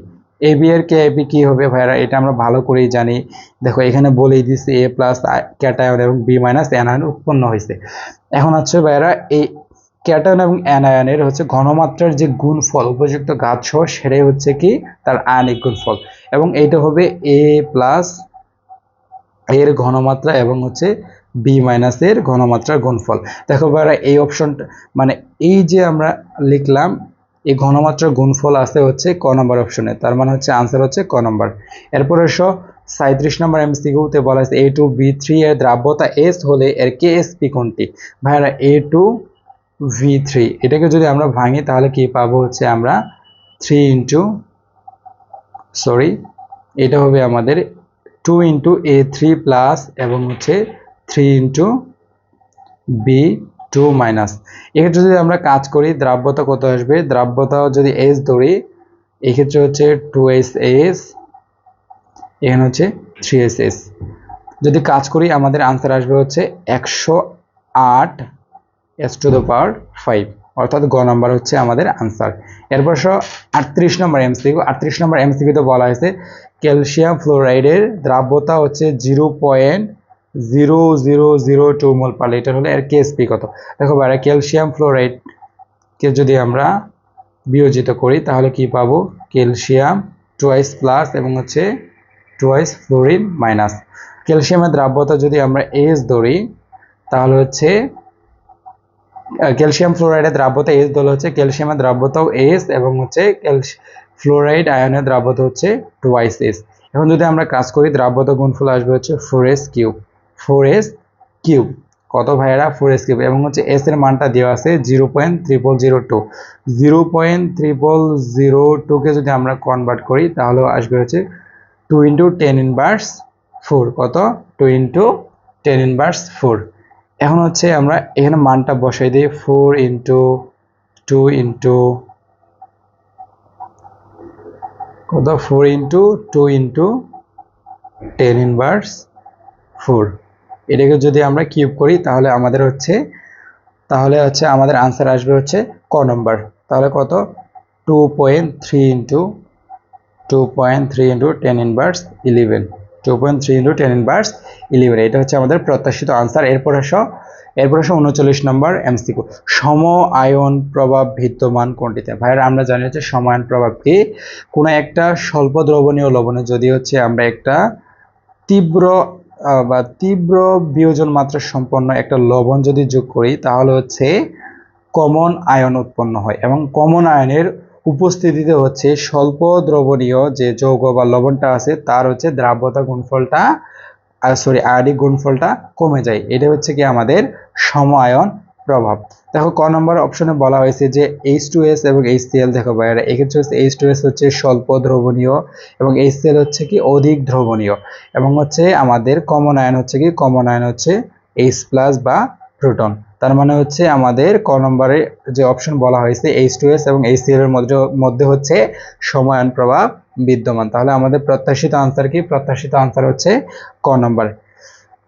S1: এবি এর কেআইপি কি হবে ভাইরা, এটা আমরা ভালো করেই জানি। দেখো এখানে বলেই দিচ্ছে এ প্লাস ক্যাটায়ন এবং বি মাইনাস অ্যানায়ন উৎপন্ন হয়েছে। এখন হচ্ছে ভাইরা, এই ক্যাটায়ন এবং অ্যানায়নের হচ্ছে ঘনমাত্রার যে গুণফল উপযুক্ত ঘাত সহ, সেটাই হচ্ছে কি তার আয়নিক গুণফল, এবং এইটা হবে এ প্লাস এর ঘনমাত্রা এবং হচ্ছে বি মাইনাস এর ঘনমাত্রার গুণফল। দেখো ভাইরা, এই অপশনটা মানে এই যে আমরা লিখলাম, এই ঘনমাত্রার গুণফল আছে হচ্ছে ক নম্বর অপশনে, তার মানে হচ্ছে আনসার হচ্ছে ক নম্বর। এরপর এসো 37 নম্বর এমসিকিউতে বলা হয়েছে A2B3 এর দ্রাব্যতা S হলে এর কেএসপি কোনটি। ভাইরা A2V3 এটাকে যদি আমরা ভাঙি, তাহলে কি পাবো হচ্ছে আমরা 3 ইন্টু, সরি, এটা হবে আমাদের 2 ইন্টু A3 প্লাস এবং হচ্ছে 3 ইন্টু B2 মাইনাস। এক্ষেত্রে যদি আমরা কাজ করি, দ্রাব্যতা কত আসবে, দ্রাব্যতা যদি S ধরি, এক্ষেত্রে হচ্ছে 2SS, এখানে হচ্ছে 3SS। যদি কাজ করি আমাদের আনসার আসবে হচ্ছে 108 s টু দ্য পাওয়ার 5, অর্থাৎ গ নাম্বার হচ্ছে আমাদের আনসার। এরপর 38 নম্বর এমসিকিউ। 38 নম্বর এমসিকিউতে বলা হয়েছে ক্যালসিয়াম ফ্লোরাইডের দ্রাব্যতা হচ্ছে 0.0002 মোল পার লিটার হলে এর কেএসপি কত। দেখো ভাইরা, ক্যালসিয়াম ফ্লোরাইডকে যদি আমরা বিয়োজিত করি, তাহলে কি পাবো, ক্যালসিয়াম টুয়াইস প্লাস এবং হচ্ছে টুয়াইস ফ্লোরিন মাইনাস। ক্যালসিয়ামের দ্রাব্যতা যদি আমরা এস ধরি, তাহলে হচ্ছে ক্যালসিয়াম ফ্লোরাইডের দ্রাব্যতা এস ধরলে হচ্ছে ক্যালসিয়ামের দ্রাব্যতাও এস, এবং হচ্ছে ফ্লোরাইড আয়নের দ্রাব্যতা হচ্ছে টুয়াইস এস। এখন যদি আমরা কাজ করি দ্রাব্যতা গুণফল আসবে হচ্ছে 4s কিউব, 4s কিউব কত ভাইয়েরা 4s কিউব, এবং হচ্ছে এস এর মানটা দেওয়া আছে 0.0002, 0.0002কে যদি আমরা কনভার্ট করি তাহলে আসবে হচ্ছে 2 × 10⁻⁴, কত 2 × 10⁻⁴। এখন হচ্ছে আমরা এখানে মানটা বসাই দিই 4 × 2 × কত 4 × 2 × 10⁻⁴, এটাকে যদি আমরা কিউব করি তাহলে আমাদের হচ্ছে আমাদের আনসার আসবে হচ্ছে ক নম্বর। তাহলে কত 2.3 × 10⁻11, 2.3 × 10⁻11, এটা হচ্ছে আমাদের প্রত্যাশিত আনসার। এরপর আসো 39 নম্বর এমসিকিউ, সম আয়ন প্রভাব বিদ্যমান কোনটিতে? ভাইরা আমরা জানি হচ্ছে সম আয়ন প্রভাব কি, কোনো একটা স্বল্প দ্রবণীয় লবণে যদি হচ্ছে আমরা একটা তীব্র বিয়োজন মাত্রা সম্পন্ন একটা লবণ যদি যোগ করি তাহলে হচ্ছে কমন আয়ন উৎপন্ন হয়, এবং কমন আয়নের উপস্থিতিতে হচ্ছে স্বল্প দ্রবণীয় যে যৌগ বা লবণটা আছে তার হচ্ছে দ্রাব্যতা গুণফলটা আয়নিক গুণফলটা কমে যায়। এটা হচ্ছে কি আমাদের সম আয়ন প্রভাব। দেখো ক নম্বর অপশনে বলা হয়েছে যে H2S এবং HCl, দেখো ভাইরা এক্ষেত্রে হচ্ছে H2S হচ্ছে স্বল্প দ্রবণীয় এবং HCl হচ্ছে কি অধিক দ্রবণীয়, এবং হচ্ছে আমাদের কমন আয়ন হচ্ছে কি, কমন আয়ন হচ্ছে H+ বা প্রোটন। তার মানে হচ্ছে আমাদের ক নম্বরে যে অপশন বলা হয়েছে H2S এবং HCl এর মধ্যে হচ্ছে সম আয়ন প্রভাব বিদ্যমান। তাহলে আমাদের প্রত্যাশিত আনসার কি? প্রত্যাশিত আনসার হচ্ছে ক নম্বর।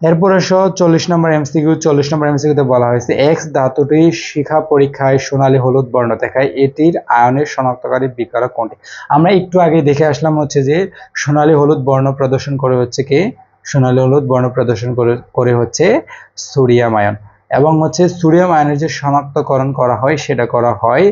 S1: এরপর এসো 40 নম্বর এমসিকিউ। 40 নম্বর এমসিকিউতে বলা হয়েছে এক্স ধাতুটি শিখা পরীক্ষায় সোনালী হলুদ বর্ণ দেখায়, এটির আয়নের শনাক্তকারী বিকারক কোনটি? আমরা একটু আগে দেখে আসলাম হচ্ছে যে সোনালী হলুদ বর্ণ প্রদর্শন করে হচ্ছে কি, সোনালী হলুদ বর্ণ প্রদর্শন করে হচ্ছে সোডিয়াম আয়ন, এবং হচ্ছে সোডিয়াম আয়নের যে শনাক্তকরণ করা হয় সেটা করা হয়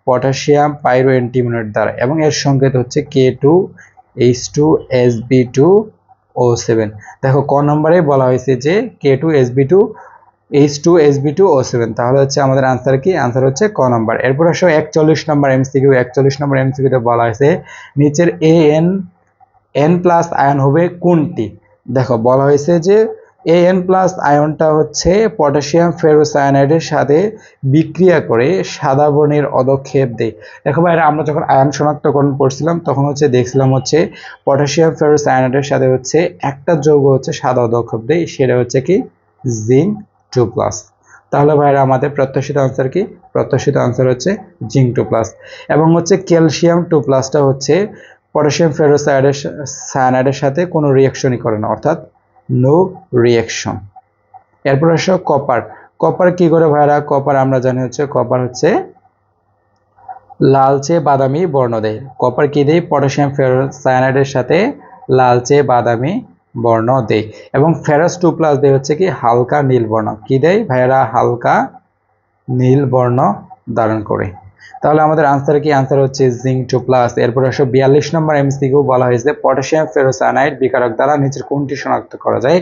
S1: পটাশিয়াম পাইরোএন্টিমনেট দ্বারা, এবং এর সংকেত হচ্ছে K2H2SB2O7। দেখো ক নম্বরে বলা হয়েছে যে K2H2SB2O7, তাহলে হচ্ছে আমাদের আনসার কি? আনসার হচ্ছে ক নম্বর। এরপর আসো 41 নম্বর এমসিকিউ। 41 নম্বর এমসিকিউতে বলা হয়েছে নিচের An+ আয়ন হবে কোনটি? দেখো বলা হয়েছে যে An+ আয়নটা হচ্ছে পটাশিয়াম ফেরোসায়ানাইডের সাথে বিক্রিয়া করে সাদা বর্ণের অধক্ষেপ দেয়। দেখো ভাইরা আমরা যখন আয়ন শনাক্তকরণ করছিলাম তখন হচ্ছে দেখছিলাম হচ্ছে পটাশিয়াম ফেরোসায়ানাইডের সাথে হচ্ছে একটা যৌগ হচ্ছে সাদা অধক্ষেপ দেয়, সেটা হচ্ছে কি জিঙ্ক 2+। তাহলে ভাইরা আমাদের প্রত্যাশিত আনসার কি? প্রত্যাশিত আনসার হচ্ছে জিঙ্ক 2+, এবং হচ্ছে ক্যালসিয়াম 2+টা হচ্ছে পটাশিয়াম ফেরোসায়ানাইডের সাথে কোনো রিঅ্যাকশনই করে না, অর্থাৎ নো রিঅ্যাকশন। এরপর আসো কপার। কপার কি করে ভাইরা? কপার আমরা জানি হচ্ছে কপার হচ্ছে লালচে বাদামি বর্ণ দেয়। কপার কি দেয়? পটাশিয়াম ফেরোসায়ানাইডের সাথে লালচে বাদামি বর্ণ দেয়, এবং ফেরাস 2+ দেয় হচ্ছে কি হালকা নীল বর্ণ। কি দেয় ভাইরা? হালকা নীল বর্ণ ধারণ করে। তাহলে আমাদের আনসার কি? আনসার হচ্ছে জিঙ্ক 2+। এরপর আসো 42 নম্বর এমসিকিউ বলা হয়েছে পটাশিয়াম ফেরোসায়ানাইড বিকারক দ্বারা নিচের কোনটি শনাক্ত করা যায়?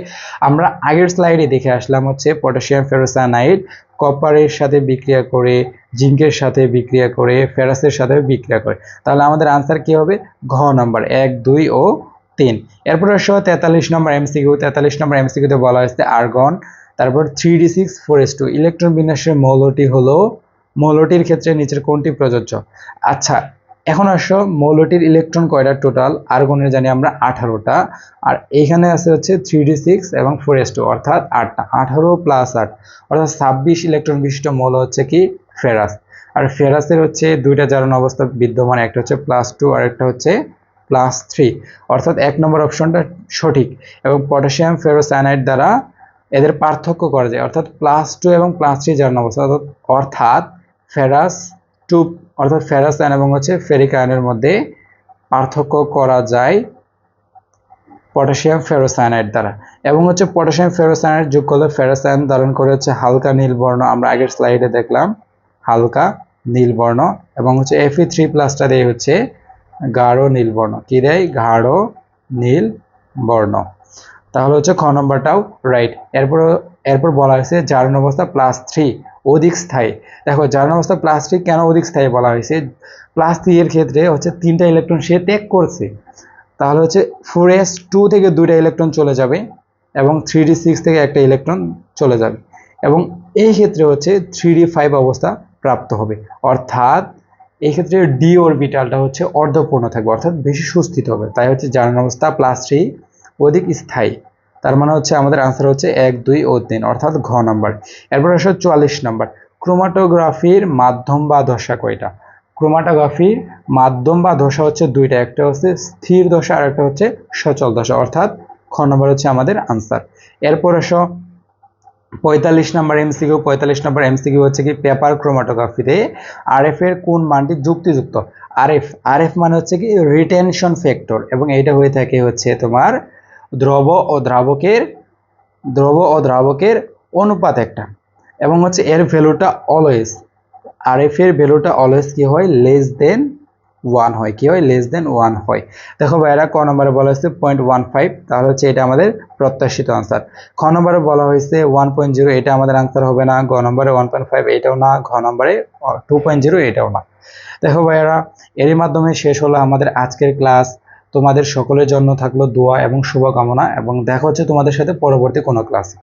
S1: আমরা আগের স্লাইডে দেখে আসলাম হচ্ছে পটাশিয়াম ফেরোসায়ানাইড কপারের সাথে বিক্রিয়া করে, জিঙ্কের সাথে বিক্রিয়া করে, ফেরাসের সাথে বিক্রিয়া করে। তাহলে আমাদের আনসার কি হবে? ঘ নম্বর 1, 2 ও 3। এরপর আসো 43 নম্বর এমসিকিউ। 43 নম্বর এমসিকিউতে বলা হয়েছে আর্গন, তারপর 3d6 4s2 ইলেকট্রন বিন্যাসের মৌলটি হলো, মৌলটির ক্ষেত্রে নিচের কোনটি প্রযোজ্য? আচ্ছা এখন আসো মৌলটির ইলেকট্রন কয়টা টোটাল? আর্গনের জানি আমরা 18টা, আর এইখানে আছে হচ্ছে 3d6 এবং 4s2 অর্থাৎ 8টা, 18 + 8 অর্থাৎ 26 ইলেকট্রন বিশিষ্ট মৌল হচ্ছে কি ফেরাস। আর ফেরাসের হচ্ছে দুইটা জারণ অবস্থা বিদ্যমান, একটা হচ্ছে +2 আর একটা হচ্ছে +3, অর্থাৎ 1 নম্বর অপশনটা সঠিক। এবং পটাশিয়াম ফেরোসায়ানাইড দ্বারা এদের পার্থক্য করা যায়, অর্থাৎ +2 এবং +3 জারণ অবস্থা, অর্থাৎ ফেরাস আয়ন এবং হচ্ছে ফেরিক আয়নের মধ্যে পার্থক্য করা যায় পটাশিয়াম ফেরোসায়ানাইড দ্বারা। এবং হচ্ছে পটাশিয়াম ফেরোসায়ানাইড যোগ করলে ফেরাস আয়ন ধারণ করে হচ্ছে হালকা নীল বর্ণ, আমরা আগের স্লাইডে দেখলাম হালকা নীল বর্ণ, এবং হচ্ছে Fe3+টা দেয় হচ্ছে গাঢ় নীল বর্ণ। কি দেয়? গাঢ় নীল বর্ণ। তাহলে হচ্ছে খ নম্বরটাও রাইট। এরপর বলা হয়েছে জারণ অবস্থা +3 অধিক স্থায়ী। দেখো জারণ অবস্থা +3 কেন অধিক স্থায়ী বলা হয়েছে? +3 এর ক্ষেত্রে হচ্ছে 3টা ইলেকট্রন সে ত্যাগ করছে, তাহলে হচ্ছে 4s2 থেকে 2টা ইলেকট্রন চলে যাবে এবং 3d6 থেকে একটা ইলেকট্রন চলে যাবে এবং এই ক্ষেত্রে হচ্ছে 3d5 অবস্থা প্রাপ্ত হবে, অর্থাৎ এই ক্ষেত্রে ডি অরবিটালটা হচ্ছে অর্ধপূর্ণ থাকবে, অর্থাৎ বেশি সুস্থিত হবে। তাই হচ্ছে জারণ অবস্থা +3 অধিক স্থায়ী। তার মানে হচ্ছে আমাদের আনসার হচ্ছে 1, 2 ও 3, অর্থাৎ ঘ নাম্বার। এরপর আসো 44 নাম্বার। ক্রোমাটোগ্রাফির মাধ্যম বা দশা কয়টা? ক্রোমাটোগ্রাফির মাধ্যম বা দশা হচ্ছে দুইটা, একটা হচ্ছে স্থির দশা আর একটা হচ্ছে সচল দশা, অর্থাৎ খ নম্বর হচ্ছে আমাদের আনসার। এরপর আসো 45 নাম্বার এমসিকিউ। 45 নাম্বার এমসিকিউ হচ্ছে কি পেপার ক্রোমাটোগ্রাফিতে আরএফ এর কোন মানটি যুক্তিযুক্ত? আরএফ মানে হচ্ছে কি রিটেনশন ফ্যাক্টর, এবং এইটা হয়ে থাকে হচ্ছে তোমার দ্রব ও দ্রাবকের অনুপাত একটা, এবং হচ্ছে এর ভ্যালুটা অলওয়েজ, আরএফ এর ভ্যালুটা অলওয়েজ কি হয়, লেস দেন 1 হয়। কি হয়, লেস দেন 1 হয়। দেখো ভাইরা ক নম্বরে বলা হয়েছে 0.15, তাহলে হচ্ছে এটা আমাদের প্রত্যাশিত আনসার। খ নম্বরে বলা হয়েছে 1.0, এটা আমাদের আনসার হবে না। গ নম্বরে 1.5 এটাও না। ঘ নম্বরে 2.0 এটাও না। দেখো ভাইয়ারা, এরই মাধ্যমে শেষ হলো আমাদের আজকের ক্লাস। তোমাদের সকলের জন্য থাকলো দোয়া এবং শুভকামনা, এবং দেখা হচ্ছে তোমাদের সাথে পরবর্তী কোনো ক্লাসে।